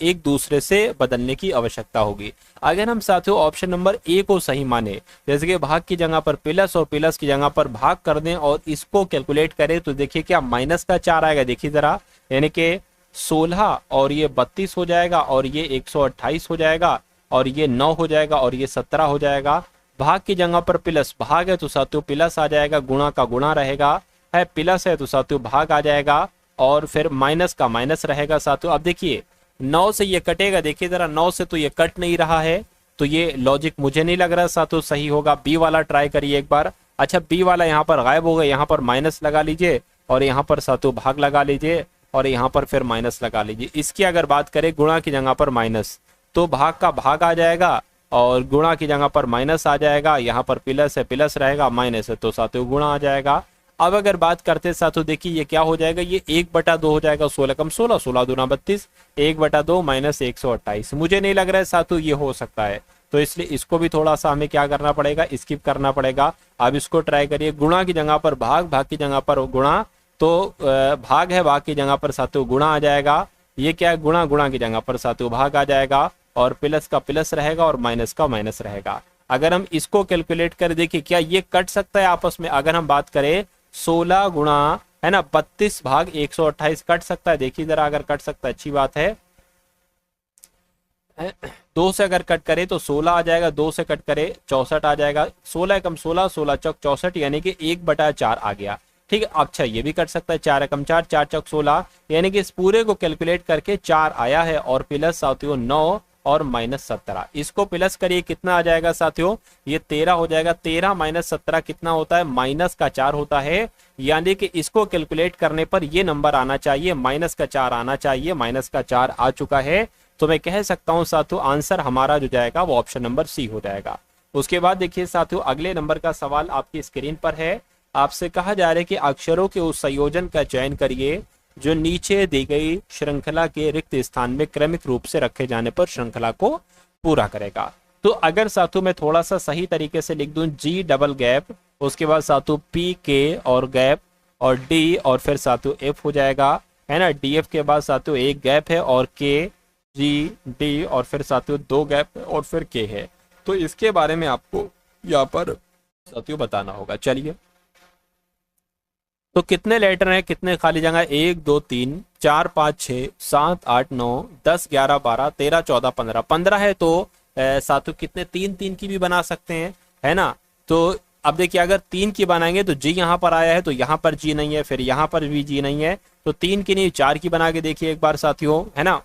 एक दूसरे से बदलने की आवश्यकता होगी। अगर हम साथियों ऑप्शन नंबर ए को सही माने, जैसे कि भाग की जगह पर प्लस और प्लस की जगह पर भाग कर दें और इसको कैलकुलेट करें, तो देखिए क्या माइनस का 4 आएगा। देखिए जरा, यानी कि 16 और ये 32 हो जाएगा, और ये 128 हो जाएगा, और ये 9 हो जाएगा, और ये 17 हो जाएगा। भाग की जगह पर प्लस भाग है तो साथियों प्लस आ जाएगा, गुणा का गुणा रहेगा, है प्लस है तो साथियों भाग आ जाएगा, और फिर माइनस का माइनस रहेगा साथियों। अब देखिए 9 से ये कटेगा, देखिए जरा 9 से तो ये कट नहीं रहा है, तो ये लॉजिक मुझे नहीं लग रहा साथियों सही होगा। बी वाला ट्राई करिए एक बार। अच्छा बी वाला यहाँ पर गायब हो गया, यहाँ पर माइनस लगा लीजिए, और यहाँ पर साथियों भाग लगा लीजिए, और यहाँ पर फिर माइनस लगा लीजिए। इसकी अगर बात करें गुणा की जगह पर माइनस, तो भाग का भाग आ जाएगा, और गुणा की जगह पर माइनस आ जाएगा, यहाँ पर प्लस है प्लस रहेगा, माइनस है तो साथियों गुणा आ जाएगा। अब अगर बात करते साथियों देखिए ये क्या हो जाएगा, ये 1/2 हो जाएगा, 16 कम 16, 16 दूना 32, 1/2 माइनस 128। मुझे नहीं लग रहा है साथियों ये हो सकता है, तो इसलिए इसको भी थोड़ा सा हमें क्या करना पड़ेगा, स्किप करना पड़ेगा। अब इसको ट्राई करिए, गुणा की जगह पर भाग, भाग की जगह पर गुणा, तो भाग है, भाग की जगह पर साथियों गुणा आ जाएगा। ये क्या है, गुणा, गुणा की जगह पर साथियों भाग आ जाएगा, और प्लस का प्लस रहेगा, और माइनस का माइनस रहेगा। अगर हम इसको कैलकुलेट कर देखिए क्या ये कट सकता है आपस में। अगर हम बात करें 16 गुणा है ना 32 भाग 128 कट सकता है, देखिए जरा अगर कट सकता है अच्छी बात है। 2 से अगर कट करे तो 16 आ जाएगा, 2 से कट करे 64 आ जाएगा, 16 कम 16, 16 चौक 64, यानी कि 1/4 आ गया। ठीक है, अच्छा ये भी कर सकता है, 4 कम 4, 4 चौक 16, यानी कि इस पूरे को कैलकुलेट करके 4 आया है, और प्लस साथियों 9 और माइनस 17। इसको प्लस करिए कितना आ जाएगा साथियों, ये 13 हो जाएगा। 13 माइनस 17 कितना होता है, माइनस का 4 होता है। यानी कि इसको कैलकुलेट करने पर ये नंबर आना चाहिए, माइनस का 4 आना चाहिए, माइनस का 4 आ चुका है। तो मैं कह सकता हूं साथियों आंसर हमारा जो जाएगा वो ऑप्शन नंबर सी हो जाएगा। उसके बाद देखिए साथियों अगले नंबर का सवाल आपकी स्क्रीन पर है। आपसे कहा जा रहा है कि अक्षरों के उस संयोजन का चयन करिए जो नीचे दी गई श्रृंखला के रिक्त स्थान में क्रमिक रूप से रखे जाने पर श्रृंखला को पूरा करेगा। तो अगर साथियों मैं थोड़ा सा सही तरीके से लिख दूं, जी डबल गैप, उसके बाद साथियों पी के और गैप और डी और फिर साथियों एफ हो जाएगा, है ना। डी एफ के बाद साथियों एक गैप है और के जी डी और फिर साथियों दो गैप और फिर के है। तो इसके बारे में आपको यहाँ पर साथियों बताना होगा। चलिए, तो कितने लेटर हैं, कितने खाली जगह, 1 2 3 4 5 6 7 8 9 10 11 12 13 14 15 15 है। तो साथियों कितने, 3 3 की भी बना सकते हैं, है ना। तो अब देखिए अगर 3 की बनाएंगे तो जी यहाँ पर आया है तो यहाँ पर जी नहीं है, फिर यहाँ पर भी जी नहीं है, तो 3 की नहीं 4 की बना के देखिए एक बार साथियों, है ना।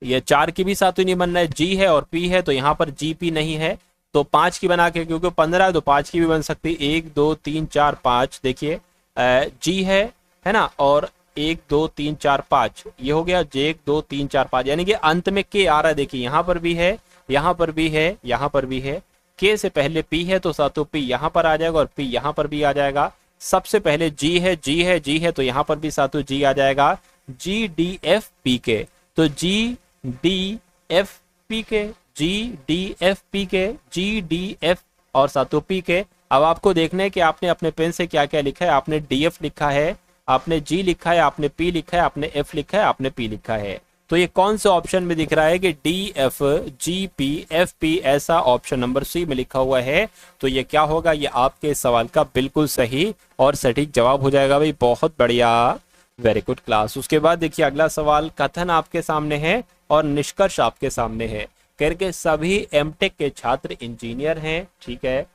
ये 4 की भी साथियों नहीं बन रहा है, जी है और पी है तो यहाँ पर जी पी नहीं है। तो 5 की बना के, क्योंकि 15 है तो 5 की भी बन सकती है, 1 2 3 4 5, देखिए जी है ना, और 1 2 3 4 5 ये हो गया, जे 1 2 3 4 5, यानी कि अंत में के आ रहा है। देखिए यहाँ पर भी है, यहाँ पर भी है, यहाँ पर भी है। के से पहले पी है तो साथियों पी यहाँ पर आ जाएगा और पी यहाँ पर भी आ जाएगा। सबसे पहले जी है, जी है, जी है, तो यहाँ पर भी साथियों जी आ जाएगा, जी डी एफ पी के, तो जी डी एफ पी के, जी डी एफ पी के, जी डी एफ और साथियों पी के। अब आपको देखना है कि आपने अपने पेन से क्या क्या लिखा है। आपने डी एफ लिखा है, आपने जी लिखा है, आपने पी लिखा है, आपने एफ लिखा है, आपने पी लिखा है। तो ये कौन से ऑप्शन में दिख रहा है कि D F G P F P, ऐसा ऑप्शन नंबर सी में लिखा हुआ है। तो ये क्या होगा, ये आपके सवाल का बिल्कुल सही और सटीक जवाब हो जाएगा भाई। बहुत बढ़िया, वेरी गुड क्लास। उसके बाद देखिए अगला सवाल, कथन आपके सामने है और निष्कर्ष आपके सामने है। करके सभी एमटेक के छात्र इंजीनियर हैं, ठीक है।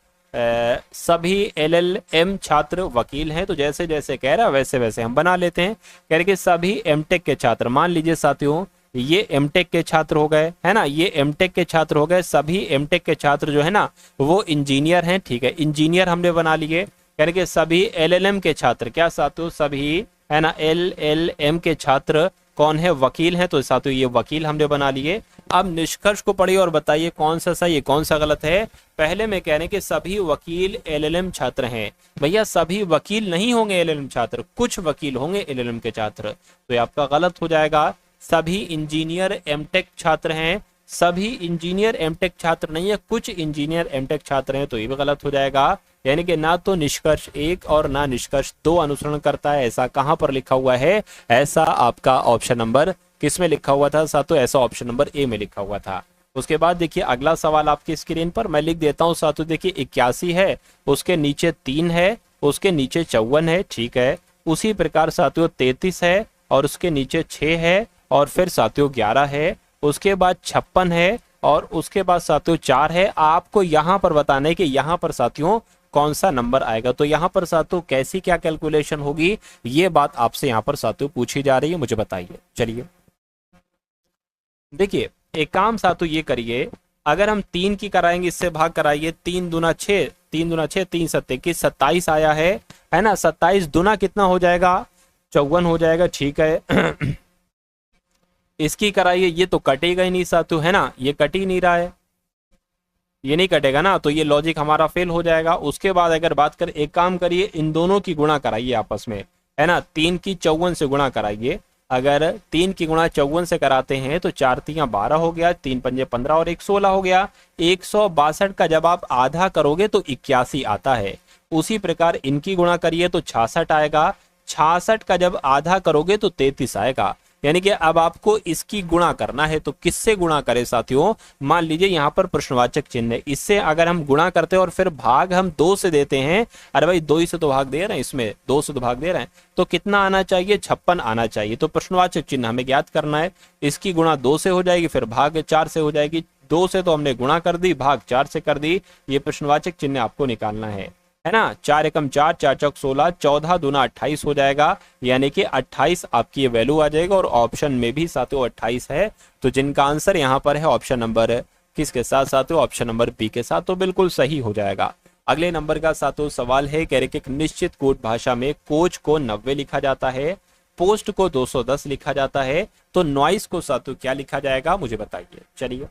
सभी एलएलएम छात्र वकील हैं। तो जैसे जैसे कह रहा है वैसे वैसे हम बना लेते हैं। करके सभी एमटेक के छात्र, मान लीजिए साथियों ये एमटेक के छात्र हो गए, है ना, ये एमटेक के छात्र हो गए। सभी एमटेक के छात्र जो है ना वो इंजीनियर हैं, ठीक है, इंजीनियर हमने बना लिए। करके सभी एलएलएम के छात्र, क्या साथियों, सभी, है ना, एलएलएम के छात्र कौन है, वकील हैं। तो साथियों ये वकील हमने बना लिए। अब निष्कर्ष को पढ़िए और बताइए कौन सा सही है कौन सा गलत है। पहले में कह रहे हैं कि सभी वकील एलएलएम छात्र हैं। भैया सभी वकील नहीं होंगे एलएलएम छात्र, कुछ वकील होंगे एलएलएम के छात्र, तो ये आपका गलत हो जाएगा। सभी इंजीनियर एमटेक छात्र हैं, सभी इंजीनियर एमटेक छात्र नहीं है, कुछ इंजीनियर एमटेक छात्र हैं, तो ये भी गलत हो जाएगा। यानी कि ना तो निष्कर्ष 1 और ना निष्कर्ष 2 अनुसरण करता है। ऐसा कहां पर लिखा हुआ है, ऐसा आपका ऑप्शन नंबर किस में लिखा हुआ था साथियों, ऐसा ऑप्शन नंबर ए में लिखा हुआ था। उसके बाद देखिए अगला सवाल आपकी स्क्रीन पर मैं लिख देता हूं साथियों। देखिए 81 है, उसके नीचे 3 है, उसके नीचे 54 है, ठीक है। उसी प्रकार साथियों 33 है और उसके नीचे 6 है और फिर साथियों 11 है, उसके बाद 56 है और उसके बाद साथियों 4 है। आपको यहाँ पर बताना है कि यहाँ पर साथियों कौन सा नंबर आएगा। तो यहाँ पर साथियों कैसी क्या कैलकुलेशन होगी, ये बात आपसे यहाँ पर साथियों पूछी जा रही है, मुझे बताइए। चलिए देखिए एक काम साथियों ये करिए, अगर हम 3 की कराएंगे इससे भाग कराइए, 3 दूना 6, 3 दूना 6, 3 सत्ते की 27 आया है ना। 27 दूना कितना हो जाएगा, 54 हो जाएगा, ठीक है। इसकी कराइए, ये तो कटेगा ही नहीं साथियों, है ना, ये कट ही नहीं रहा है, ये नहीं कटेगा ना, तो ये लॉजिक हमारा फेल हो जाएगा। उसके बाद अगर बात करें, एक काम करिए इन दोनों की गुणा कराइए आपस में, है ना, 3 की 54 से गुणा कराइए। अगर 3 की गुणा 54 से कराते हैं तो 4 तियां 12 हो गया, 3 पंजे 15 और 1 16 हो गया। 162 का जब आप आधा करोगे तो 81 आता है। उसी प्रकार इनकी गुणा करिए तो 66 आएगा, 66 का जब आधा करोगे तो 33 आएगा। यानी कि अब आपको इसकी गुणा करना है, तो किससे गुणा करें साथियों, मान लीजिए यहाँ पर प्रश्नवाचक चिन्ह है, इससे अगर हम गुणा करते हैं और फिर भाग हम 2 से देते हैं, अरे भाई 2 ही से तो भाग दे रहे हैं, इसमें 2 से तो भाग दे रहे हैं, तो कितना आना चाहिए, 56 आना चाहिए। तो प्रश्नवाचक चिन्ह हमें ज्ञात करना है, इसकी गुणा 2 से हो जाएगी, फिर भाग 4 से हो जाएगी। 2 से तो हमने गुणा कर दी, भाग 4 से कर दी, ये प्रश्नवाचक चिन्ह आपको निकालना है ना। 4 एकम 4, 4 चौक 16, 14 दूना 28 हो जाएगा, यानी कि 28 आपकी ये वैल्यू आ जाएगा। और ऑप्शन में भी साथियों 28 है, तो जिनका आंसर यहाँ पर है ऑप्शन नंबर किसके साथ साथियों, ऑप्शन नंबर बी के साथ, तो बिल्कुल सही हो जाएगा। अगले नंबर का साथियों सवाल है, कह रहे कि एक निश्चित कोड भाषा में कोच को 90 लिखा जाता है, पोस्ट को 210 लिखा जाता है, तो नॉइस को साथियों क्या लिखा जाएगा, मुझे बताइए। चलिए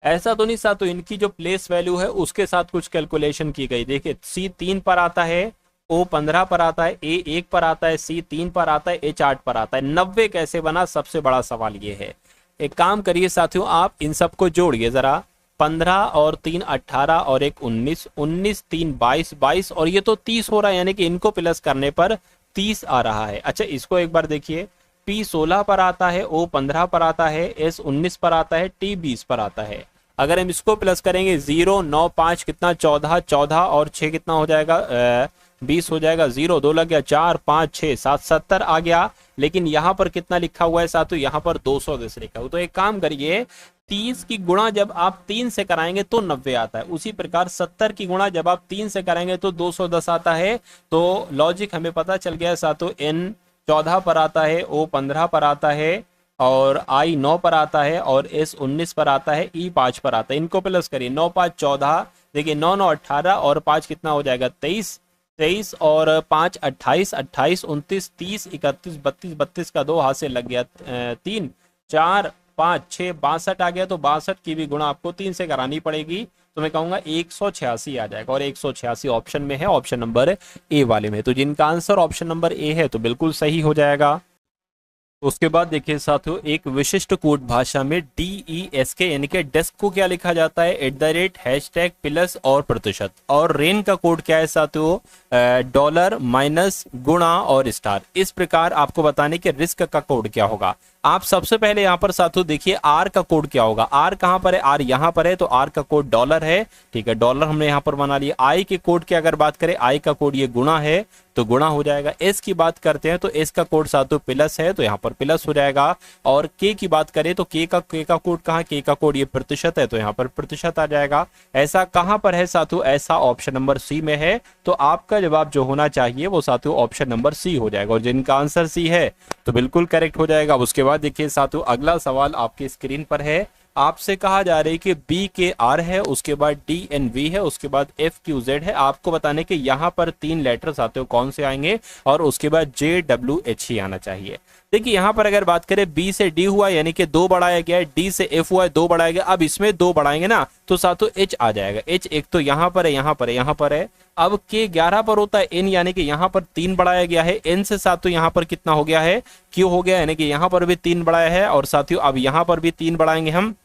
ऐसा तो नहीं साथियों, इनकी जो प्लेस वैल्यू है उसके साथ कुछ कैलकुलेशन की गई। देखिए सी 3 पर आता है, ओ 15 पर आता है, ए 1 पर आता है, सी 3 पर आता है, एच 8 पर आता है। 90 कैसे बना, सबसे बड़ा सवाल ये है। एक काम करिए साथियों, आप इन सबको जोड़िए जरा। 15 और 3 18 और एक 19, 19 3 22, 22 और ये तो 30 हो रहा है, यानी कि इनको प्लस करने पर 30 आ रहा है। अच्छा इसको एक बार देखिए, पी 16 पर आता है, ओ 15 पर आता है, एस 19 पर आता है, टी 20 पर आता है। अगर हम इसको प्लस करेंगे 0 9 5 कितना 14, 14 और 6 कितना हो जाएगा 20 हो जाएगा। 0 2 लग गया, 4 5 6 7 70 आ गया। लेकिन यहाँ पर कितना लिखा हुआ है साथियों, यहाँ पर 210 लिखा हुआ। तो एक काम करिए, 30 की गुणा जब आप 3 से कराएंगे तो 90 आता है, उसी प्रकार 70 की गुणा जब आप 3 से कराएंगे तो 210 आता है। तो लॉजिक हमें पता चल गया साथियों, एन 14 पर आता है, ओ 15 पर आता है और आई 9 पर आता है और एस 19 पर आता है, ई 5 पर आता है। इनको प्लस करिए, 9 5 14, देखिए 9 9 18 और 5 कितना हो जाएगा 23, 23 और 5 28, 28 29 30 31 32, 32 का 2 हाथ से लग गया 3 4 5 6 62 आ गया। तो 62 की भी गुणा आपको 3 से करानी पड़ेगी। तो मैं कहूंगा 186 आ जाएगा और 186 ऑप्शन में है, ऑप्शन नंबर ए वाले में। तो जिनका आंसर ऑप्शन नंबर ए है तो बिल्कुल सही हो जाएगा। उसके बाद देखिए साथियों, एक विशिष्ट कोड भाषा में DESK यानी कि डेस्क को क्या लिखा जाता है, @ हैशटैग प्लस और प्रतिशत। और रेन का कोड क्या है साथियों, डॉलर माइनस गुणा और स्टार। इस प्रकार आपको बताने के रिस्क का कोड क्या होगा। आप सबसे पहले यहाँ पर साथियों देखिए आर का कोड क्या होगा। आर कहाँ पर है, आर यहाँ पर है, तो आर का कोड डॉलर है। ठीक है, डॉलर हमने यहाँ पर बना लिया। आई के कोड की अगर बात करें, आई का कोड ये गुणा है तो गुणा हो जाएगा। एस की बात करते हैं तो एस का कोड साथियों प्लस है, तो यहाँ पर प्लस हो जाएगा। और के की बात करें तो के का कोड कहाँ, के का कोड ये प्रतिशत है, तो यहाँ पर प्रतिशत आ जाएगा। ऐसा कहाँ पर है साथियों, ऐसा ऑप्शन नंबर सी में है। तो आपका जवाब जो होना चाहिए वो साथियों ऑप्शन नंबर सी हो जाएगा। और जिनका आंसर सी है तो बिल्कुल करेक्ट हो जाएगा। उसके बाद देखिए साथियों, अगला सवाल आपकी स्क्रीन पर है। आपसे कहा जा रहा है कि बी के आर है, उसके बाद डी एन वी है, उसके बाद एफ क्यू जेड है। आपको बताने के यहाँ पर 3 लेटर्स आते हो कौन से आएंगे, और उसके बाद जे डब्ल्यू एच ही आना चाहिए। देखिए यहाँ पर अगर बात करें, बी से डी हुआ यानी कि 2 बढ़ाया गया है, डी से एफ हुआ है 2 बढ़ाया गया। अब इसमें 2 बढ़ाएंगे ना तो साथियों एच आ जाएगा। एच एक तो यहाँ पर है, यहाँ पर है, यहाँ पर है। अब के 11 पर होता है एन, यानी कि यहाँ पर 3 बढ़ाया गया है। एन से साथियों यहाँ पर कितना हो गया है, क्यू हो गया, यानी कि यहाँ पर भी 3 बढ़ाया है। और साथियों अब यहाँ पर भी 3 बढ़ाएंगे हम,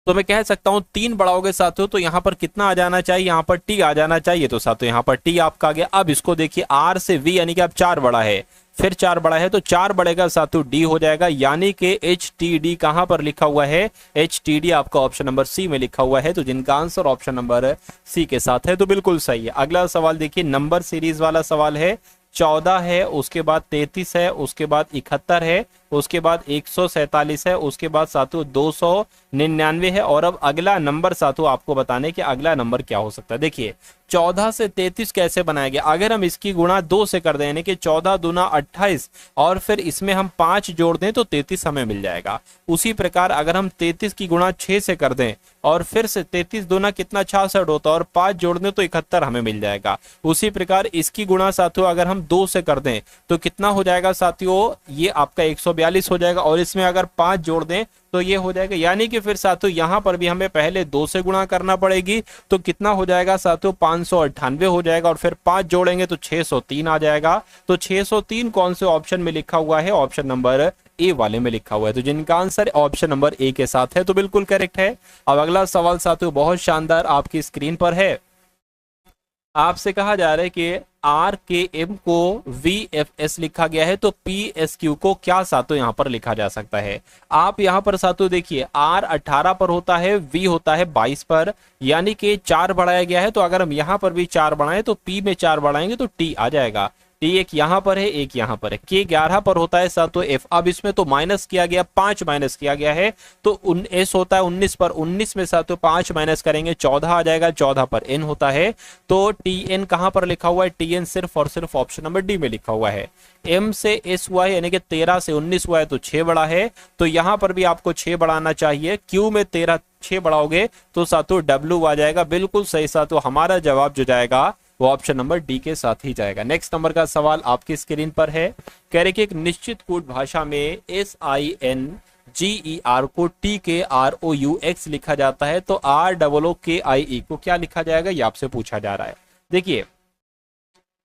तो मैं कह सकता हूं 3 बढ़ाओगे साथियों तो यहाँ पर कितना आ जाना चाहिए, यहाँ पर टी आ जाना चाहिए। तो साथियों यहाँ पर टी आपका आ गया। अब इसको देखिए, आर से वी यानी कि अब 4 बड़ा है, फिर 4 बड़ा है, तो 4 बढ़ेगा साथियों डी हो जाएगा। यानी कि एच टी डी कहां पर लिखा हुआ है, एच टी डी आपका ऑप्शन नंबर सी में लिखा हुआ है। तो जिनका आंसर ऑप्शन नंबर सी के साथ है तो बिल्कुल सही है। अगला सवाल देखिए, नंबर सीरीज वाला सवाल है। 14 है, उसके बाद 33 है, उसके बाद 71 है, उसके बाद 147 है, उसके बाद साथियों 299 है। और अब अगला नंबर साथियों आपको बताने कि अगला नंबर क्या हो सकता है। देखिए 14 से 33 कैसे बनाया गया, अगर हम इसकी गुणा 2 से कर दें यानी कि 14 दूना 28 और फिर इसमें हम 5 जोड़ दें तो 33 हमें मिल जाएगा। उसी प्रकार अगर हम 33 की गुणा 6 से कर दें और फिर से 33 दूना कितना 66 होता है और 5 जोड़ दें तो 71 हमें मिल जाएगा। उसी प्रकार इसकी गुणा साथियों अगर हम 2 से कर दें तो कितना हो जाएगा साथियों, ये आपका 142 हो जाएगा। और इसमें अगर 5 जोड़ दें तो ये हो जाएगा। यानी कि फिर साथियों यहां पर भी हमें पहले 2 से गुणा करना पड़ेगी, तो कितना हो जाएगा साथियों 598 हो जाएगा। और फिर 5 जोड़ेंगे तो 603 आ जाएगा। तो 603 कौन से ऑप्शन में लिखा हुआ है, ऑप्शन नंबर ए वाले में लिखा हुआ है। तो जिनका आंसर ऑप्शन नंबर ए के साथ है तो बिल्कुल करेक्ट है। अब अगला सवाल साथियों बहुत शानदार आपकी स्क्रीन पर है। आपसे कहा जा रहा है कि आर के एम को वी एफ एस लिखा गया है तो पी एस क्यू को क्या साथियों यहां पर लिखा जा सकता है। आप यहां पर साथियों देखिए, आर 18 पर होता है, वी होता है 22 पर, यानी कि 4 बढ़ाया गया है। तो अगर हम यहां पर भी 4 बढ़ाएं तो पी में 4 बढ़ाएंगे तो टी आ जाएगा। टी एक यहां पर है, एक यहां पर है। के 11 पर होता है साथियों एफ, अब इसमें तो माइनस किया गया, 5 माइनस किया गया है तो एस होता है 19 पर, 19 में साथियों 5 माइनस करेंगे 14 आ जाएगा। 14 पर एन होता है तो टी एन कहां पर लिखा हुआ है, टी एन सिर्फ और सिर्फ ऑप्शन नंबर डी में लिखा हुआ है। एम से एस हुआ है यानी कि 13 से 19 हुआ है तो 6 बड़ा है, तो यहां पर भी आपको 6 बढ़ाना चाहिए। क्यू में 13 6 बढ़ाओगे तो साथियों डब्ल्यू आ जाएगा। बिल्कुल सही साथियों, हमारा जवाब जो जाएगा वो ऑप्शन नंबर डी के साथ ही जाएगा। नेक्स्ट नंबर का सवाल आपकी स्क्रीन पर है। कह रहे कि एक निश्चित कोड भाषा में SIN GER को TKROUX लिखा जाता है, तो ROOKIE को क्या लिखा जाएगा, ये आपसे पूछा जा रहा है। देखिए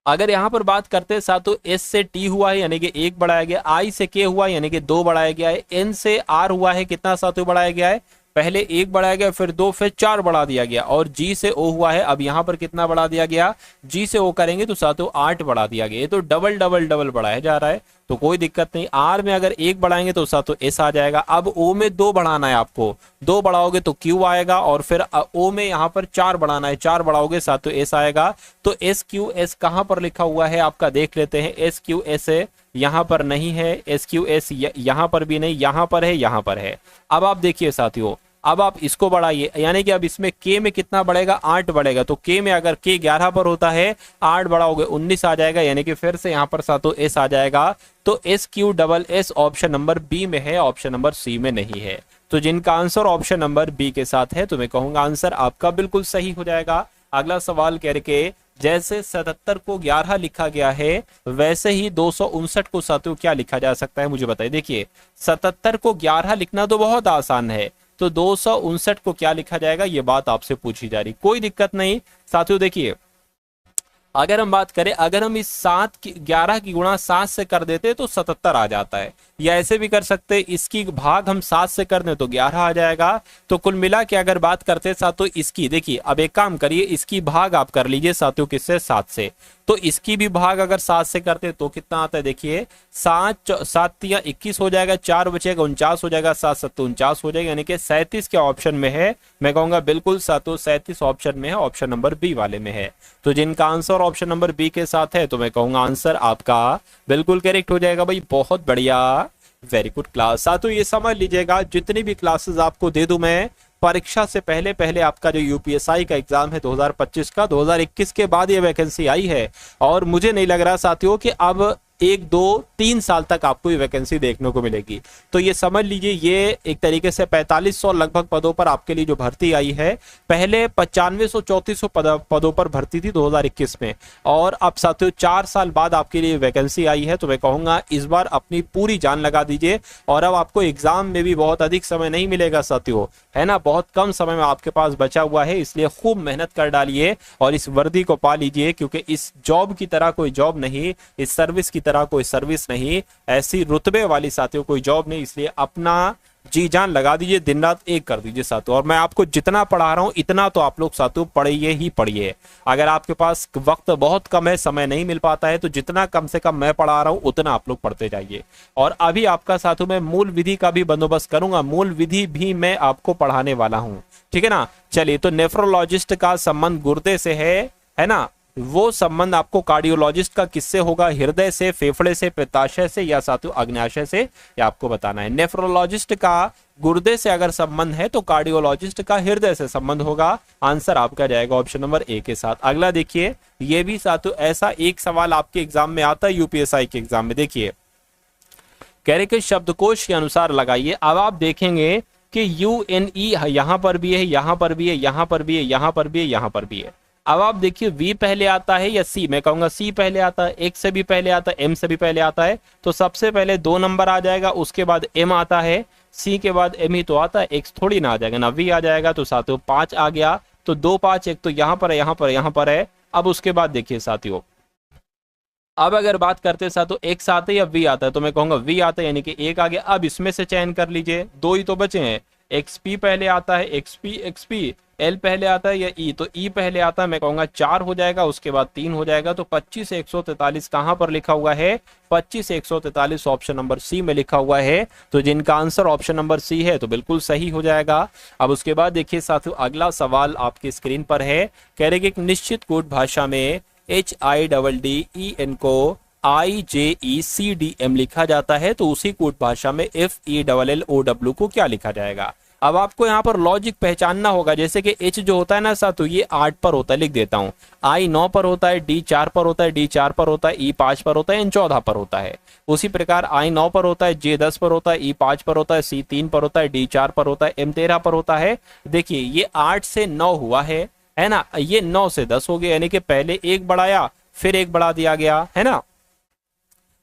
अगर यहां पर बात करते हैं साथियों, S से T हुआ है यानी कि 1 बढ़ाया गया, I से K हुआ यानी कि 2 बढ़ाया गया है, N से R हुआ है कितना साथियों बढ़ाया गया है, पहले 1 बढ़ाया गया, फिर 2, फिर 4 बढ़ा दिया गया, और G से O हुआ है, अब यहां पर कितना बढ़ा दिया गया, G से O करेंगे तो साथियों 8 बढ़ा दिया गया। ये तो डबल डबल डबल बढ़ाया जा रहा है, तो कोई दिक्कत नहीं। R में अगर 1 बढ़ाएंगे तो साथियों S आ जाएगा। अब O में 2 बढ़ाना है आपको, 2 बढ़ाओगे तो Q आएगा, और फिर O में यहाँ पर 4 बढ़ाना है, 4 बढ़ाओगे साथियों S आएगा। तो SQS कहाँ पर लिखा हुआ है आपका, देख लेते हैं। SQS यहाँ पर नहीं है, SQS यहाँ पर भी नहीं, यहाँ पर है, यहाँ पर है। अब आप देखिए साथियों, अब आप इसको बढ़ाइए, यानी कि अब इसमें K में कितना बढ़ेगा, 8 बढ़ेगा। तो K में अगर K 11 पर होता है, 8 बढ़ाओगे 19 आ जाएगा, यानी कि फिर से यहाँ पर साथियों S आ जाएगा। तो SQSS ऑप्शन नंबर बी में है, ऑप्शन नंबर सी में नहीं है। तो जिनका आंसर ऑप्शन नंबर बी के साथ है, तो मैं कहूंगा आंसर आपका बिल्कुल सही हो जाएगा। अगला सवाल कह रहे, जैसे 77 को 11 लिखा गया है, वैसे ही 259 को साथियों क्या लिखा जा सकता है, मुझे बताइए। देखिए 77 को 11 लिखना तो बहुत आसान है, तो 259 को क्या लिखा जाएगा, ये बात आपसे पूछी जा रही। कोई दिक्कत नहीं साथियों। देखिए अगर हम बात करें, अगर हम इस 11 की गुणा 7 से कर देते तो 77 आ जाता है, या ऐसे भी कर सकते, इसकी भाग हम 7 से कर दें तो 11 आ जाएगा। तो कुल मिला के अगर बात करते साथियों इसकी, देखिए अब एक काम करिए, इसकी भाग आप कर लीजिए साथियों किससे, 7 से। तो इसकी भी भाग अगर 7 से करते तो कितना आता है, देखिए 7 या 21 हो जाएगा, 4 बचेगा 49 हो जाएगा, 7 7 49 हो जाएगा, यानी कि 37 के ऑप्शन में है। मैं कहूंगा बिल्कुल साथियों 37 ऑप्शन में है, ऑप्शन नंबर बी वाले में है। तो जिनका आंसर ऑप्शन नंबर बी के साथ है, तो मैं कहूंगा आंसर आपका बिल्कुल करेक्ट हो जाएगा भाई। बहुत बढ़िया, वेरी गुड क्लास। साथियों ये समझ लीजिएगा, जितनी भी क्लासेस आपको दे दूं मैं परीक्षा से पहले पहले, आपका जो यूपीएसआई का एग्जाम है 2025 का, 2021 के बाद ये वैकेंसी आई है, और मुझे नहीं लग रहा साथियों कि अब 1 2 3 साल तक आपको ये वैकेंसी देखने को मिलेगी। तो ये समझ लीजिए, ये एक तरीके से 4500 लगभग पदों पर आपके लिए जो भर्ती आई है, पहले 9500 3400 पदों पर भर्ती थी 2021 में, और अब साथियों 4 साल बाद आपके लिए वैकेंसी आई है। तो मैं कहूंगा इस बार अपनी पूरी जान लगा दीजिए, और अब आपको एग्जाम में भी बहुत अधिक समय नहीं मिलेगा साथियों, है ना, बहुत कम समय में आपके पास बचा हुआ है, इसलिए खूब मेहनत कर डालिए और इस वर्दी को पा लीजिए, क्योंकि इस जॉब की तरह कोई जॉब नहीं, इस सर्विस की तरह कोई सर्विस नहीं, ऐसी रुतबे वाली साथियों कोई जॉब नहीं। इसलिए अपना जी जान लगा दीजिए, दिन रात एक कर दीजिए साथियों। और मैं आपको जितना पढ़ा रहा हूं इतना तो आप लोग साथियों पढ़िए ही पढ़िए। अगर आपके पास वक्त बहुत कम है, समय नहीं मिल पाता है, तो जितना कम से कम मैं पढ़ा रहा हूं उतना आप लोग पढ़ते जाइए। और अभी आपका साथियों मैं मूल विधि का भी बंदोबस्त करूंगा, मूल विधि भी मैं आपको पढ़ाने वाला हूं, ठीक है ना। चलिए, तो नेफ्रोलॉजिस्ट का संबंध गुर्दे से है ना, वो संबंध आपको कार्डियोलॉजिस्ट का किससे होगा, हृदय से, फेफड़े से, पित्ताशय से, या साथियों अग्न्याशय से, ये आपको बताना है। नेफ्रोलॉजिस्ट का गुर्दे से अगर संबंध है तो कार्डियोलॉजिस्ट का हृदय से संबंध होगा। आंसर आपका जाएगा ऑप्शन नंबर ए के साथ। अगला देखिए, ये भी साथियों ऐसा एक सवाल आपके एग्जाम में आता है, यूपीएसआई के एग्जाम में। देखिए कह रहे कि शब्दकोश के अनुसार लगाइए। अब आप देखेंगे कि UNE यहां पर भी है, यहां पर भी है, यहां पर भी है, यहां पर भी है, यहां पर भी है। अब आप देखिए V पहले आता है या C, मैं कहूंगा C पहले आता है, X से भी पहले आता है, M से भी पहले आता है। तो सबसे पहले 2 नंबर आ जाएगा, उसके बाद M आता है, C के बाद M ही तो आता है, X थोड़ी ना आ जाएगा ना, V आ जाएगा। तो साथियों 5 आ गया, तो 2 5 1 तो यहाँ पर है, यहाँ पर, यहाँ पर है। अब उसके बाद देखिए साथियों, अब अगर बात करते हैं साथियों X आता है या V आता है, तो मैं कहूंगा V आता है, यानी कि 1 आ गया। अब इसमें से चयन कर लीजिए, 2 ही तो बचे हैं। XP पहले आता है, XP L पहले आता है या E, तो E पहले आता है, मैं कहूंगा 4 हो जाएगा, उसके बाद 3 हो जाएगा। तो 25 से 143 कहां पर लिखा हुआ है, 25 से 143 ऑप्शन नंबर सी में लिखा हुआ है। तो जिनका आंसर ऑप्शन नंबर सी है तो बिल्कुल सही हो जाएगा। अब उसके बाद देखिए साथियों, अगला सवाल आपकी स्क्रीन पर है। कह रहे कि एक निश्चित कोड भाषा में HIDDEN को IJECDM लिखा जाता है, तो उसी कोड भाषा में FELLOW को क्या लिखा जाएगा। अब आपको यहाँ पर लॉजिक पहचानना होगा, जैसे कि H जो होता है ना साथियों, ये 8 पर होता है, लिख देता हूँ। I 9 पर होता है, D 4 पर होता है, D 4 पर होता है, E 5 पर होता है, N 14 पर होता है। उसी प्रकार I 9 पर होता है, J 10 पर होता है, E 5 पर होता है, C 3 पर होता है, D 4 पर होता है, M 13 पर होता है। देखिए ये 8 से 9 हुआ है ना, ये 9 से 10 हो गया, यानी कि पहले 1 बढ़ाया फिर 1 बढ़ा दिया गया, है ना।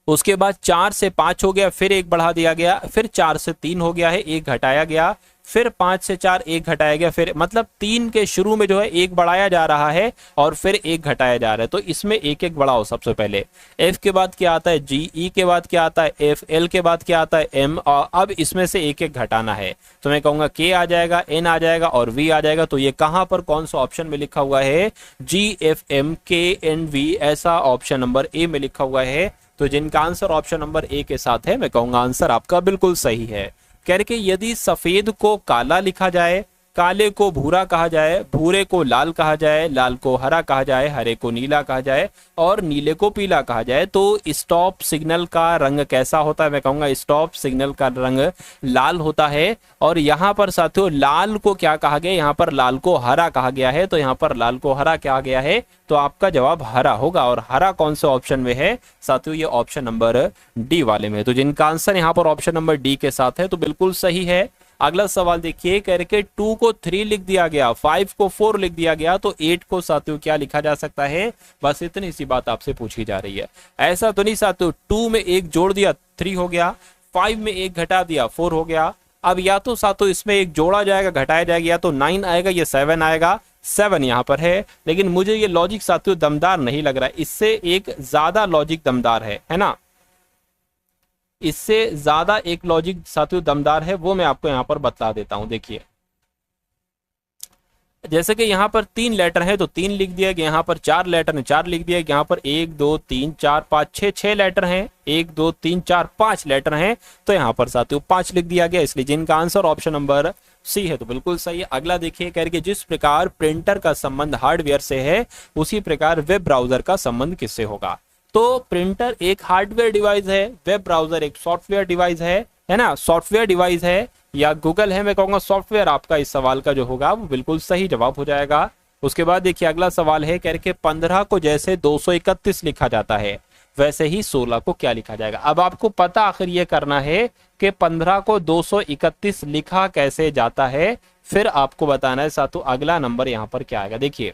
उसके बाद 4 से 5 हो गया, फिर 1 बढ़ा दिया गया, फिर 4 से 3 हो गया है, 1 घटाया गया, फिर 5 से 4 1 घटाया गया, फिर मतलब 3 के शुरू में जो है 1 बढ़ाया जा रहा है और फिर 1 घटाया जा रहा है। तो इसमें 1 बढ़ाओ सबसे पहले। F के बाद क्या आता है G, E के बाद क्या आता है F, L के बाद क्या आता है M, और अब इसमें से 1 घटाना है। तो मैं कहूंगा K आ जाएगा, N आ जाएगा और V आ जाएगा। तो ये कहां पर कौन सा ऑप्शन में लिखा हुआ है? G F M K N V, ऐसा ऑप्शन नंबर ए में लिखा हुआ है। तो जिनका आंसर ऑप्शन नंबर ए के साथ है, मैं कहूंगा आंसर आपका बिल्कुल सही है। कह के यदि सफेद को काला लिखा जाए, काले को भूरा कहा जाए, भूरे को लाल कहा जाए, लाल को हरा कहा जाए, हरे को नीला कहा जाए और नीले को पीला कहा जाए, तो स्टॉप सिग्नल का रंग कैसा होता है? मैं कहूंगा स्टॉप सिग्नल का रंग लाल होता है। और यहाँ पर साथियों लाल को क्या कहा गया? यहाँ पर लाल को हरा कहा गया है। तो यहाँ पर लाल को हरा कहा गया है, तो आपका जवाब हरा होगा। और हरा कौन से ऑप्शन में है साथियों? ये ऑप्शन नंबर डी वाले में। तो जिनका आंसर यहाँ पर ऑप्शन नंबर डी के साथ है, तो बिल्कुल सही है। अगला सवाल देखिए, करके 2 को 3 लिख दिया गया, 5 को 4 लिख दिया गया, तो 8 को साथियों क्या लिखा जा सकता है? बस इतनी सी बात आपसे पूछी जा रही है। ऐसा तो नहीं साथियों 2 में 1 जोड़ दिया 3 हो गया, 5 में 1 घटा दिया 4 हो गया। अब या तो साथियों इसमें 1 जोड़ा जाएगा, घटाया जाएगा, या तो 9 आएगा या 7 आएगा। 7 यहाँ पर है, लेकिन मुझे ये लॉजिक साथियों दमदार नहीं लग रहा है। इससे एक ज्यादा लॉजिक दमदार है ना? इससे ज्यादा एक लॉजिक साथियों दमदार है, वो मैं आपको यहां पर बता देता हूं। देखिए जैसे कि यहाँ पर 3 लेटर है तो 3 लिख दिया गया, यहाँ पर 4 लेटर है 4 लिख दिया गया, यहाँ पर 1 2 3 4 5 6 लेटर हैं, 1 2 3 4 5 लेटर हैं, तो यहाँ पर साथियों 5 लिख दिया गया। इसलिए जिनका आंसर ऑप्शन नंबर सी है, तो बिल्कुल सही है। अगला देखिए, कह रहे जिस प्रकार प्रिंटर का संबंध हार्डवेयर से है, उसी प्रकार वेब ब्राउजर का संबंध किससे होगा? तो प्रिंटर एक हार्डवेयर डिवाइस है, वेब ब्राउजर एक सॉफ्टवेयर डिवाइस है ना? सॉफ्टवेयर डिवाइस है या गूगल है? मैं कहूंगा सॉफ्टवेयर आपका इस सवाल का जो होगा वो बिल्कुल सही जवाब हो जाएगा। उसके बाद देखिए अगला सवाल है, कह रहे 15 को जैसे 231 लिखा जाता है, वैसे ही 16 को क्या लिखा जाएगा? अब आपको पता आखिर ये करना है कि 15 को 231 लिखा कैसे जाता है, फिर आपको बताना है साथियों अगला नंबर यहाँ पर क्या आएगा। देखिए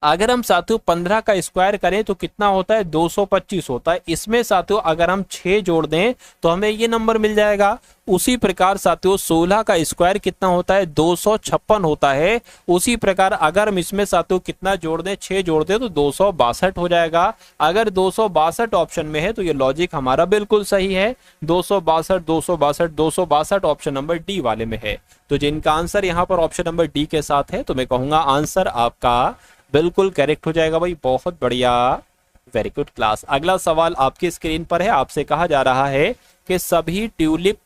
अगर हम साथियों 15 का स्क्वायर करें तो कितना होता है? 225 होता है। इसमें साथियों अगर हम 6 जोड़ दें तो हमें ये नंबर मिल जाएगा। उसी प्रकार साथियों 16 का स्क्वायर कितना होता है? 256 होता है। उसी प्रकार अगर हम इसमें साथियों कितना जोड़ दें? 6 जोड़ दें तो 262 हो जाएगा। अगर 262 ऑप्शन में है तो ये लॉजिक हमारा बिल्कुल सही है। 262 262 262 ऑप्शन नंबर डी वाले में है। तो जिनका आंसर यहाँ पर ऑप्शन नंबर डी के साथ है, तो मैं कहूंगा आंसर आपका बिल्कुल करेक्ट हो जाएगा भाई। बहुत बढ़िया, वेरी गुड क्लास। अगला सवाल आपकी स्क्रीन पर है। आपसे कहा जा रहा है कि सभी ट्यूलिप,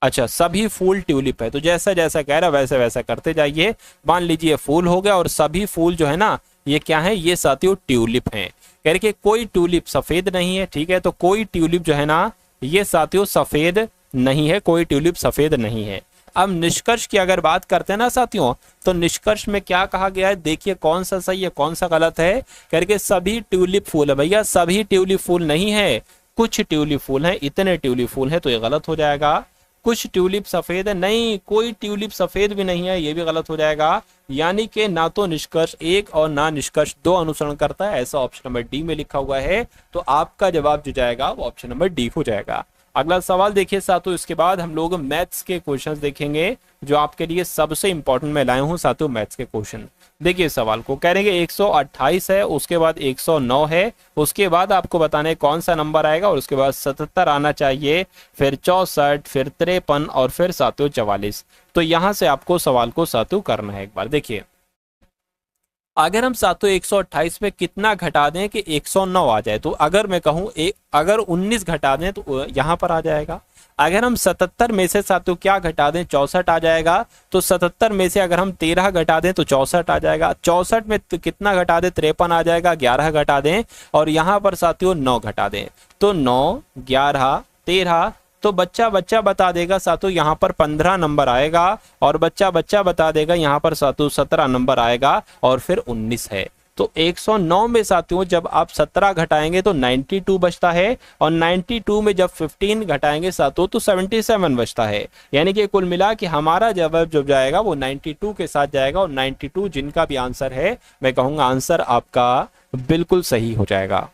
अच्छा सभी फूल ट्यूलिप है, तो जैसा जैसा कह रहा है वैसे वैसा करते जाइए। मान लीजिए फूल हो गया और सभी फूल जो है ना ये क्या है? ये साथियों ट्यूलिप हैं। कह रहे कि कोई ट्यूलिप सफेद नहीं है, ठीक है? तो कोई ट्यूलिप जो है ना ये साथियों सफेद नहीं है, कोई ट्यूलिप सफेद नहीं है। अब निष्कर्ष की अगर बात करते हैं ना साथियों, तो निष्कर्ष में क्या कहा गया है? देखिए कौन सा सही है कौन सा गलत है। करके सभी ट्यूलिप फूल है, भैया सभी ट्यूलिप फूल नहीं है, कुछ ट्यूलिप फूल है, इतने ट्यूलिप फूल है, तो ये गलत हो जाएगा। कुछ ट्यूलिप सफेद है, नहीं कोई ट्यूलिप सफेद भी नहीं है, ये भी गलत हो जाएगा। यानी कि ना तो निष्कर्ष 1 और ना निष्कर्ष 2 अनुसरण करता है, ऐसा ऑप्शन नंबर डी में लिखा हुआ है। तो आपका जवाब जो जाएगा वो ऑप्शन नंबर डी हो जाएगा। अगला सवाल देखिए साथियों, इसके बाद हम लोग मैथ्स के क्वेश्चंस देखेंगे जो आपके लिए सबसे इंपॉर्टेंट मैं लाया हूं साथियों मैथ्स के क्वेश्चन। देखिए सवाल को कह रहे हैं 128 है, उसके बाद 109 है, उसके बाद आपको बताना है कौन सा नंबर आएगा, और उसके बाद 77 आना चाहिए, फिर 64, फिर 53 और फिर साथियों 44। तो यहां से आपको सवाल को साथियों करना है। एक बार देखिए अगर हम साथियों 128 में कितना घटा दें कि 109 आ जाए, तो अगर मैं कहूं अगर 19 घटा दें तो यहां पर आ जाएगा। अगर हम 77 में से साथियों क्या घटा दें? 64 आ जाएगा। तो 77 में से अगर हम 13 घटा दें तो 64 आ जाएगा। 64 में कितना घटा दें? 53 आ जाएगा। 11 घटा दें और यहाँ पर साथियों 9 घटा दें, तो 9 11 13, तो बच्चा बच्चा बता देगा साथियों यहाँ पर 15 नंबर आएगा, और बच्चा बच्चा बता देगा यहाँ पर साथियों 17 नंबर आएगा, और फिर 19 है। तो 109 में साथियों जब आप 17 घटाएंगे तो 92 बचता है, और 92 में जब 15 घटाएंगे साथियों तो 77 बचता है। यानी कि कुल मिला कि हमारा जवाब जो जाएगा वो 92 के साथ जाएगा, और 92 जिनका भी आंसर है मैं कहूँगा आंसर आपका बिल्कुल सही हो जाएगा।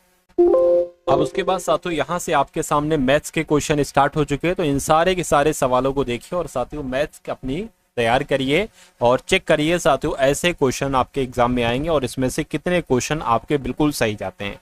अब उसके बाद साथियों यहाँ से आपके सामने मैथ्स के क्वेश्चन स्टार्ट हो चुके हैं, तो इन सारे के सारे सवालों को देखिए और साथियों मैथ्स अपनी तैयार करिए और चेक करिए साथियों ऐसे क्वेश्चन आपके एग्जाम में आएंगे और इसमें से कितने क्वेश्चन आपके बिल्कुल सही जाते हैं।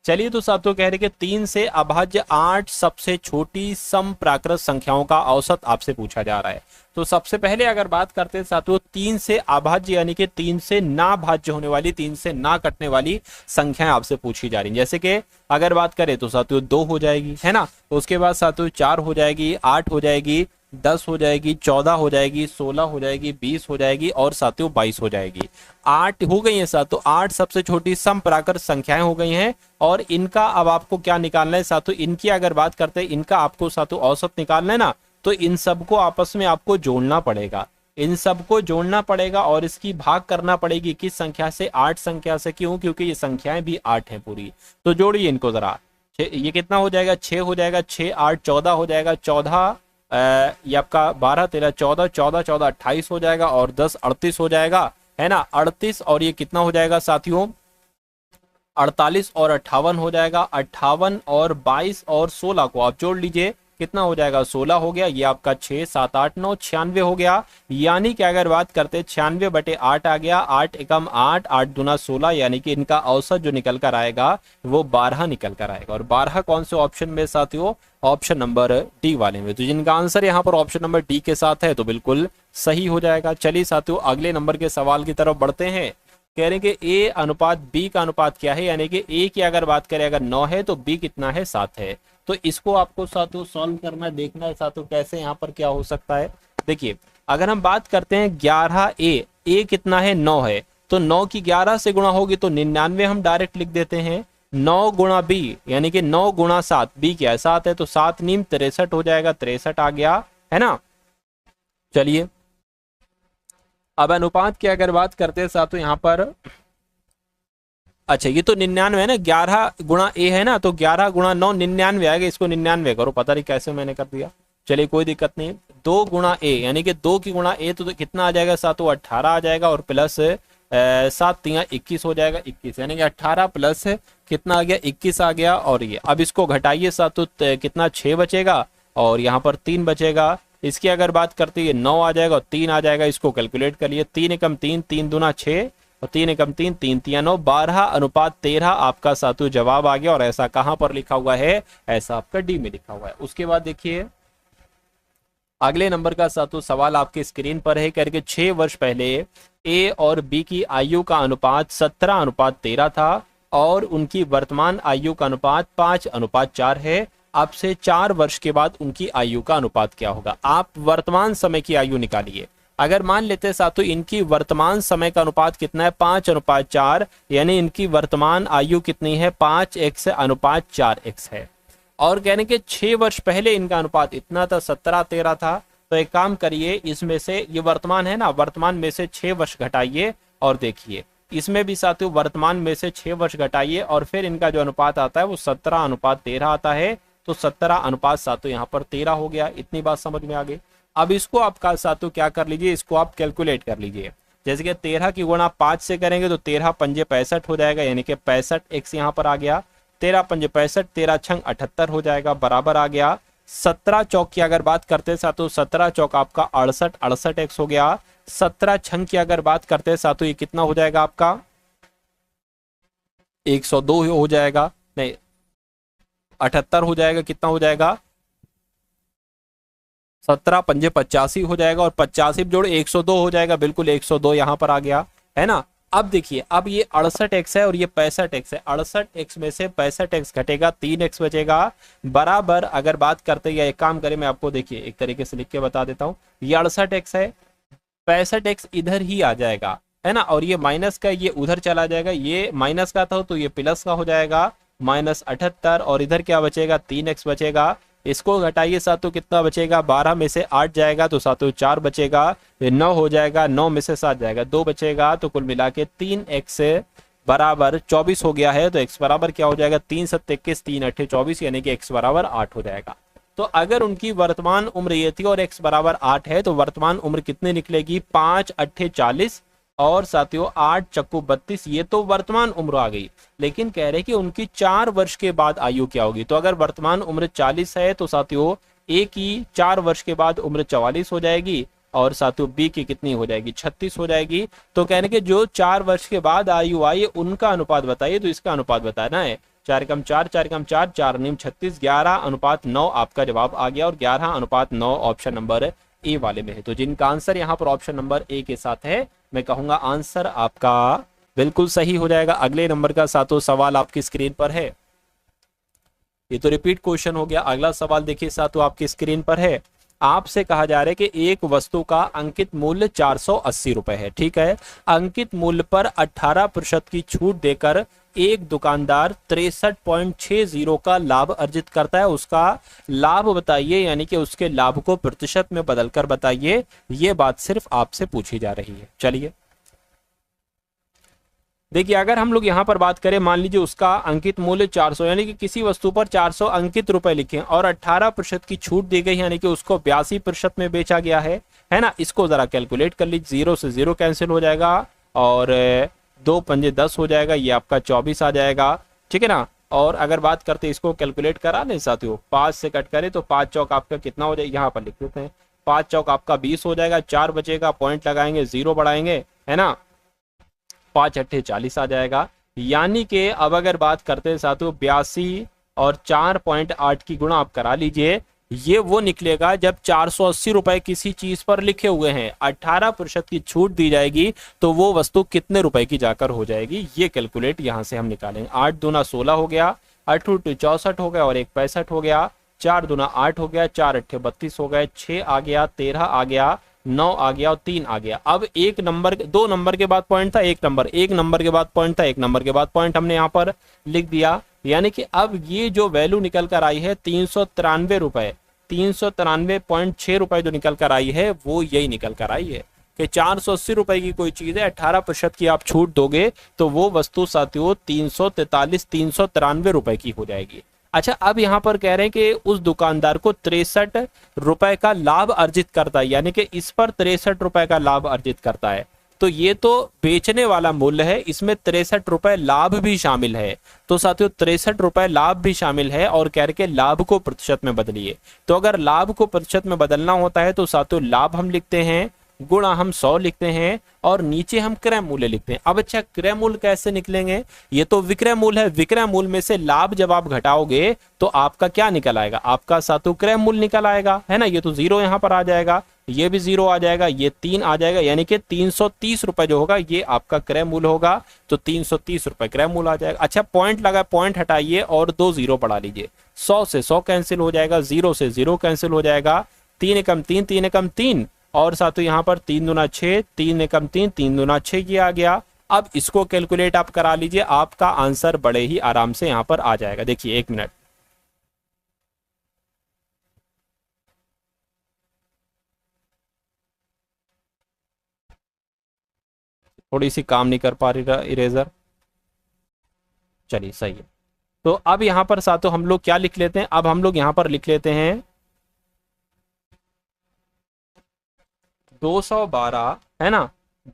चलिए तो साथियों कह रहे कि 3 से अभाज्य 8 सबसे छोटी सम प्राकृत संख्याओं का औसत आपसे पूछा जा रहा है। तो सबसे पहले अगर बात करते हैं साथियों 3 से अभाज्य यानी कि 3 से ना भाज्य होने वाली, 3 से ना कटने वाली संख्याएं आपसे पूछी जा रही हैं। जैसे कि अगर बात करें तो साथियों 2 हो जाएगी, है ना, तो उसके बाद साथियों 4 हो जाएगी, 8 हो जाएगी, 10 हो जाएगी, 14 हो जाएगी, 16 हो जाएगी, 20 हो जाएगी और साथियों 22 हो जाएगी। 8 हो गई है साथियों, 8 सबसे छोटी सम प्राकृत संख्याएं हो गई हैं और इनका अब आपको क्या निकालना है साथियों, इनकी अगर बात करते हैं इनका आपको साथियों औसत निकालना है ना, तो इन सबको आपस में आपको जोड़ना पड़ेगा, इन सबको जोड़ना पड़ेगा और इसकी भाग करना पड़ेगी किस संख्या से, 8 संख्या से। क्यों? क्योंकि ये संख्याएं भी 8 हैं पूरी। तो जोड़िए इनको जरा, ये कितना हो जाएगा, 6 हो जाएगा, 6 8 14 हो जाएगा, 14 ये आपका 12 13 14 14 14 28 हो जाएगा और 10 38 हो जाएगा, है ना, 38 और ये कितना हो जाएगा साथियों 48 और 58 हो जाएगा, 58 और 22 और 16 को आप जोड़ लीजिए, कितना हो जाएगा 16 हो गया, ये आपका 6 7 8 9 96 हो गया। यानी कि अगर बात करते 96/8 आ गया, 8 एकम 8 8 दूना 16, यानी कि इनका औसत जो निकल कर आएगा वो 12 निकल कर आएगा। और 12 कौन से ऑप्शन में साथियों, ऑप्शन नंबर डी वाले में। तो जिनका आंसर यहाँ पर ऑप्शन नंबर डी के साथ है तो बिल्कुल सही हो जाएगा। चलिए साथियों अगले नंबर के सवाल की तरफ बढ़ते हैं। कह रहे हैं कि ए अनुपात बी का अनुपात क्या है, यानी कि ए की अगर बात करें अगर 9 है तो बी कितना है 7 है। तो इसको आपको साथियों सॉल्व करना है, देखना है साथियों कैसे यहाँ पर क्या हो सकता है। देखिए अगर हम बात करते हैं 11 ए कितना है 9 है, तो 9 की 11 से गुणा होगी तो 99 हम डायरेक्ट लिख देते हैं। 9 गुणा बी यानी कि 9 गुणा 7, बी क्या है 7 है, तो 7 नीम 63 हो जाएगा, 63 आ गया, है ना। चलिए अब अनुपात की अगर बात करते हैं साथियों यहाँ पर, अच्छा ये तो 99 है ना, 11 गुणा ए है ना, तो 11 गुणा 9 99 आएगा, इसको 99 करो, पता नहीं कैसे मैंने कर दिया, चलिए कोई दिक्कत नहीं। 2 गुणा ए यानी कि 2 की गुणा ए तो कितना आ जाएगा साथियों 18 आ जाएगा और प्लस 7 3 21 हो जाएगा, 21 यानी कि 18 प्लस कितना आ गया 21 आ गया। और ये अब इसको घटाइए साथियों कितना 6 बचेगा और यहाँ पर 3 बचेगा। इसकी अगर बात करते हैं 9 आ जाएगा और 3 आ जाएगा, इसको कैलकुलेट करिए, 3 एकम 3 3 दूना 6 और 3 एकम 3 3 3 9 12:13 आपका साथियों जवाब आ गया। और ऐसा कहां पर लिखा हुआ है, ऐसा आपका डी में लिखा हुआ है। उसके बाद देखिए अगले नंबर का साथियों सवाल आपके स्क्रीन पर है, करके 6 वर्ष पहले ए और बी की आयु का अनुपात 17:13 था और उनकी वर्तमान आयु का अनुपात 5:4 है। अब से 4 वर्ष के बाद उनकी आयु का अनुपात क्या होगा। आप वर्तमान समय की आयु निकालिए। अगर मान लेते हैं साथियों इनकी वर्तमान समय का अनुपात कितना है 5:4, यानी इनकी वर्तमान आयु कितनी है 5x/4x है। और कहने के 6 वर्ष पहले इनका अनुपात इतना था 17-13 था। तो एक काम करिए, इसमें से ये वर्तमान है ना, वर्तमान में से 6 वर्ष घटाइए और देखिए इसमें भी साथियों वर्तमान में से 6 वर्ष घटाइए और फिर इनका जो अनुपात आता है वो 17:13 आता है। तो 17 साथियों यहाँ पर 13 हो गया। इतनी बात समझ में आ गई। अब इसको आप साथियों क्या कर लीजिए, इसको आप कैलकुलेट कर लीजिए। जैसे कि 13 की गुणा 5 से करेंगे तो 13 पंजे 65 हो जाएगा, यानी कि 65x यहाँ पर आ गया। 13 पंजे 65, 13 छंग 78 हो जाएगा, बराबर आ गया। 17 चौक की अगर बात करते हैं साथियों 17 चौक आपका 68x हो गया। 17 छंग की अगर बात करते हैं साथियों ये कितना हो जाएगा आपका 102 हो जाएगा, नहीं 78 हो जाएगा, कितना हो जाएगा 17 पंजे 85 हो जाएगा और 85 जोड़ 102 हो जाएगा, बिल्कुल 102 यहाँ पर आ गया, है ना। अब देखिए अब ये 68x है और ये 65x है। 68x में से 65x घटेगा, 3x बचेगा, बराबर अगर बात करते हैं, एक काम करें मैं आपको देखिए एक तरीके से लिख के बता देता हूँ। ये 68x है, 65x इधर ही आ जाएगा, है ना, और ये माइनस का ये उधर चला जाएगा, ये माइनस का था तो ये प्लस का हो जाएगा, -78 और इधर क्या बचेगा 3x बचेगा। इसको घटाइए साथियों कितना बचेगा, 12 में से 8 जाएगा तो साथियों 4 बचेगा, 9 हो जाएगा, 9 में से 7 जाएगा 2 बचेगा, तो कुल मिला के 3x बराबर 24 हो गया है। तो x बराबर क्या हो जाएगा 3 7 21 3 8 24, यानी कि x बराबर 8 हो जाएगा। तो अगर उनकी वर्तमान उम्र ये थी और x बराबर 8 है तो वर्तमान उम्र कितनी निकलेगी 5 8 40, और साथियों 8 चक्कू 32, ये तो वर्तमान उम्र आ गई, लेकिन कह रहे कि उनकी 4 वर्ष के बाद आयु क्या होगी। तो अगर वर्तमान उम्र 40 है तो साथियों ए की 4 वर्ष के बाद उम्र 44 हो जाएगी, और साथियों बी की कितनी हो जाएगी, 36 हो जाएगी। तो कहने के जो 4 वर्ष के बाद आयु आई उनका अनुपात बताइए, तो इसका अनुपात बताना है। 4 कम 4, 4 कम 4, 4 नीम 36, 11:9 आपका जवाब आ गया, और 11:9 ऑप्शन नंबर ए वाले में है। तो जिनका आंसर यहाँ पर ऑप्शन नंबर ए के साथ है, मैं कहूंगा आंसर आपका बिल्कुल सही हो जाएगा। अगले नंबर का सातों सवाल आपकी स्क्रीन पर है, ये तो रिपीट क्वेश्चन हो गया। अगला सवाल देखिए सातों आपकी स्क्रीन पर है। आपसे कहा जा रहा है कि एक वस्तु का अंकित मूल्य 480 रुपए है, ठीक है। अंकित मूल्य पर 18% की छूट देकर एक दुकानदार 63.60 का लाभ अर्जित करता है। उसका लाभ बताइए, यानी कि उसके लाभ को प्रतिशत में बदलकर बताइए। ये बात सिर्फ आपसे पूछी जा रही है। चलिए देखिए, अगर हम लोग यहाँ पर बात करें, मान लीजिए उसका अंकित मूल्य 400, यानी कि किसी वस्तु पर 400 अंकित रुपए लिखे और 18% की छूट दी गई, यानी कि उसको 82% में बेचा गया है ना। इसको जरा कैलकुलेट कर लीजिए, 0 से 0 कैंसिल हो जाएगा, और 2 पंजे 10 हो जाएगा, ये आपका 24 आ जाएगा, ठीक है ना। और अगर बात करते इसको कैलकुलेट करा लें साथियों, 5 से कट करें तो 5 चौक आपका कितना हो जाएगा, यहाँ पर लिख देते हैं, 5 चौक आपका 20 हो जाएगा, 4 बचेगा, पॉइंट लगाएंगे, 0 बढ़ाएंगे, है ना, 5 अट्ठे 40 आ जाएगा। यानी कि अब अगर बात करते हैं साथियों 82 और 4.8 की गुणा आप करा लीजिए, ये वो निकलेगा जब 480 रुपए किसी चीज पर लिखे हुए हैं, 18% की छूट दी जाएगी, तो वो वस्तु कितने रुपए की जाकर हो जाएगी, ये कैलकुलेट यहां से हम निकालेंगे। 8 दूना 16 हो गया, 8 2 64 हो गया, और 1 65 हो गया, 4 दूना 8 हो गया, 4 अट्ठे 32 हो गए, 6 आ गया, 13 आ गया, 9 आ गया, और 3 आ गया। अब एक नंबर, 2 नंबर के बाद पॉइंट था, एक नंबर के बाद पॉइंट था, एक नंबर के बाद पॉइंट हमने यहाँ पर लिख दिया। यानी कि अब ये जो वैल्यू निकल कर आई है 393 रुपए, 393.6 रुपए जो निकल कर आई है, वो यही निकल कर आई है कि 480 रुपए की कोई चीज है, 18% की आप छूट दोगे तो वो वस्तु साथियों 393 रुपए की हो जाएगी। अच्छा, अब यहां पर कह रहे हैं कि उस दुकानदार को 63 रुपए का लाभ अर्जित करता है, यानी कि इस पर 63 रुपए का लाभ अर्जित करता है। तो ये तो बेचने वाला मूल्य है, इसमें 63 रुपए लाभ भी शामिल है। तो साथियों 63 रुपए लाभ भी शामिल है, और कह के लाभ को प्रतिशत में बदलिए। तो अगर लाभ को प्रतिशत में बदलना होता है तो साथियों लाभ हम लिखते हैं, गुणा हम 100 लिखते हैं, और नीचे हम क्रय मूल्य लिखते हैं। अब अच्छा, क्रय मूल्य कैसे निकलेंगे, ये तो विक्रय मूल्य है, विक्रय मूल्य में से लाभ जब आप घटाओगे तो आपका क्या निकल आएगा, आपका साथियों क्रय मूल्य निकल आएगा, है ना। ये तो 0 यहाँ पर आ जाएगा, ये भी 0 आ जाएगा, ये 3 आ जाएगा, यानी कि 330 रुपए जो होगा ये आपका क्रय मूल्य होगा। तो 330 रुपए क्रय मूल्य आ जाएगा। अच्छा, पॉइंट लगा, पॉइंट हटाइए और 2 0 बढ़ा लीजिए, 100 से 100 कैंसिल हो जाएगा, 0 से 0 कैंसिल हो जाएगा, 3 एकम 3, 3 एकम 3, और साथियों यहाँ पर 3 दूना 6, 3 एकम 3, 3 दूना 6 ये आ गया। अब इसको कैलकुलेट आप करा लीजिए, आपका आंसर बड़े ही आराम से यहाँ पर आ जाएगा। देखिए 1 मिनट, थोड़ी सी काम नहीं कर पा रही इरेजर, चलिए सही है। तो अब यहाँ पर साथियों हम लोग क्या लिख लेते हैं, अब हम लोग यहाँ पर लिख लेते हैं 212, है ना,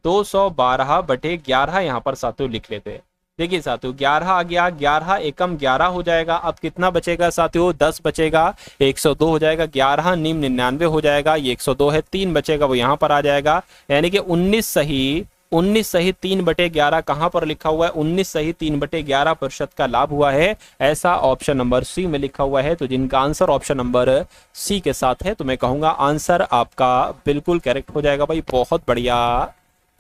212/11 यहाँ पर साथियों लिख लेते हैं। देखिए साथियों 11 आ गया, 11 एकम 11 हो जाएगा। अब कितना बचेगा साथियों, 10 बचेगा, 102 हो जाएगा, 11 नीम 99 हो जाएगा, ये 102 है, 3 बचेगा वो यहाँ पर आ जाएगा, यानी कि 19 सही 3/11 कहाँ पर लिखा हुआ है, 19 सही 3/11% का लाभ हुआ है, ऐसा ऑप्शन नंबर सी में लिखा हुआ है। तो जिनका आंसर ऑप्शन नंबर सी के साथ है, तो मैं कहूंगा आंसर आपका बिल्कुल करेक्ट हो जाएगा भाई, बहुत बढ़िया,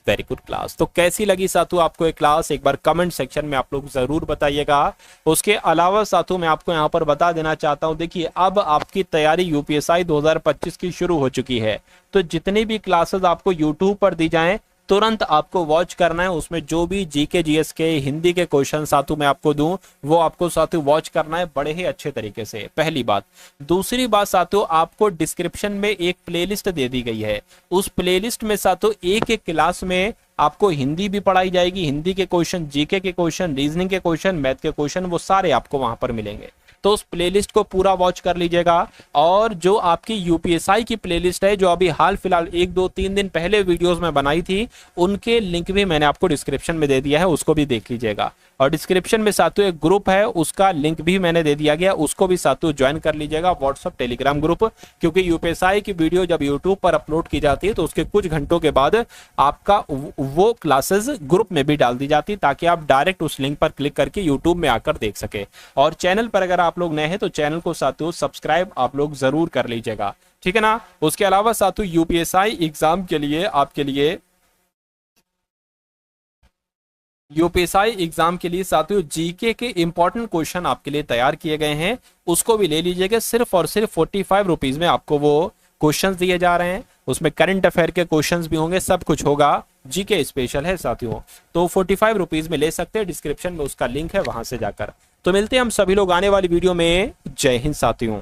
वेरी गुड क्लास। तो कैसी लगी साथियों आपको ये क्लास, एक बार कमेंट सेक्शन में आप लोग जरूर बताइएगा। उसके अलावा साथियों मैं आपको यहाँ पर बता देना चाहता हूँ, देखिए अब आपकी तैयारी यूपीएसआई 2025 की शुरू हो चुकी है। तो जितनी भी क्लासेस आपको यूट्यूब पर दी जाएं तुरंत आपको वॉच करना है, उसमें जो भी जीके जीएस के हिंदी के क्वेश्चन साथियों मैं आपको दूं वो आपको साथियों वॉच करना है बड़े ही अच्छे तरीके से, पहली बात। दूसरी बात साथियों, आपको डिस्क्रिप्शन में एक प्लेलिस्ट दे दी गई है, उस प्लेलिस्ट में साथियों एक एक क्लास में आपको हिंदी भी पढ़ाई जाएगी, हिंदी के क्वेश्चन, जीके के क्वेश्चन, रीजनिंग के क्वेश्चन, मैथ के क्वेश्चन, वो सारे आपको वहां पर मिलेंगे। तो उस प्लेलिस्ट को पूरा वॉच कर लीजिएगा। और जो आपकी यूपीएसआई की प्लेलिस्ट है जो अभी हाल फिलहाल 1-2-3 दिन पहले वीडियोस में बनाई थी, उनके लिंक भी मैंने आपको डिस्क्रिप्शन में दे दिया है, उसको भी देख लीजिएगा। और डिस्क्रिप्शन में साथियों एक ग्रुप है, उसका लिंक भी मैंने दे दिया गया, उसको भी साथियों ज्वाइन कर लीजिएगा, व्हाट्सएप टेलीग्राम ग्रुप। क्योंकि यूपीएसआई की वीडियो जब यूट्यूब पर अपलोड की जाती है तो उसके कुछ घंटों के बाद आपका वो क्लासेस ग्रुप में भी डाल दी जाती है, ताकि आप डायरेक्ट उस लिंक पर क्लिक करके यूट्यूब में आकर देख सके। और चैनल पर अगर आप लोग नए हैं तो चैनल को साथियों सब्सक्राइब आप लोग जरूर कर लीजिएगा, ठीक है ना। उसके अलावा साथियों यूपीएसआई एग्जाम के लिए आपके लिए यूपीएसआई एग्जाम के लिए साथियों जीके के इंपॉर्टेंट क्वेश्चन आपके लिए तैयार किए गए हैं, उसको भी ले लीजिएगा। सिर्फ और सिर्फ 45 रुपीज में आपको वो क्वेश्चंस दिए जा रहे हैं, उसमें करंट अफेयर के क्वेश्चंस भी होंगे, सब कुछ होगा, जीके स्पेशल है साथियों। तो 45 रुपीज में ले सकते हैं, डिस्क्रिप्शन में उसका लिंक है, वहां से जाकर। तो मिलते हैं हम सभी लोग आने वाली वीडियो में। जय हिंद साथियों।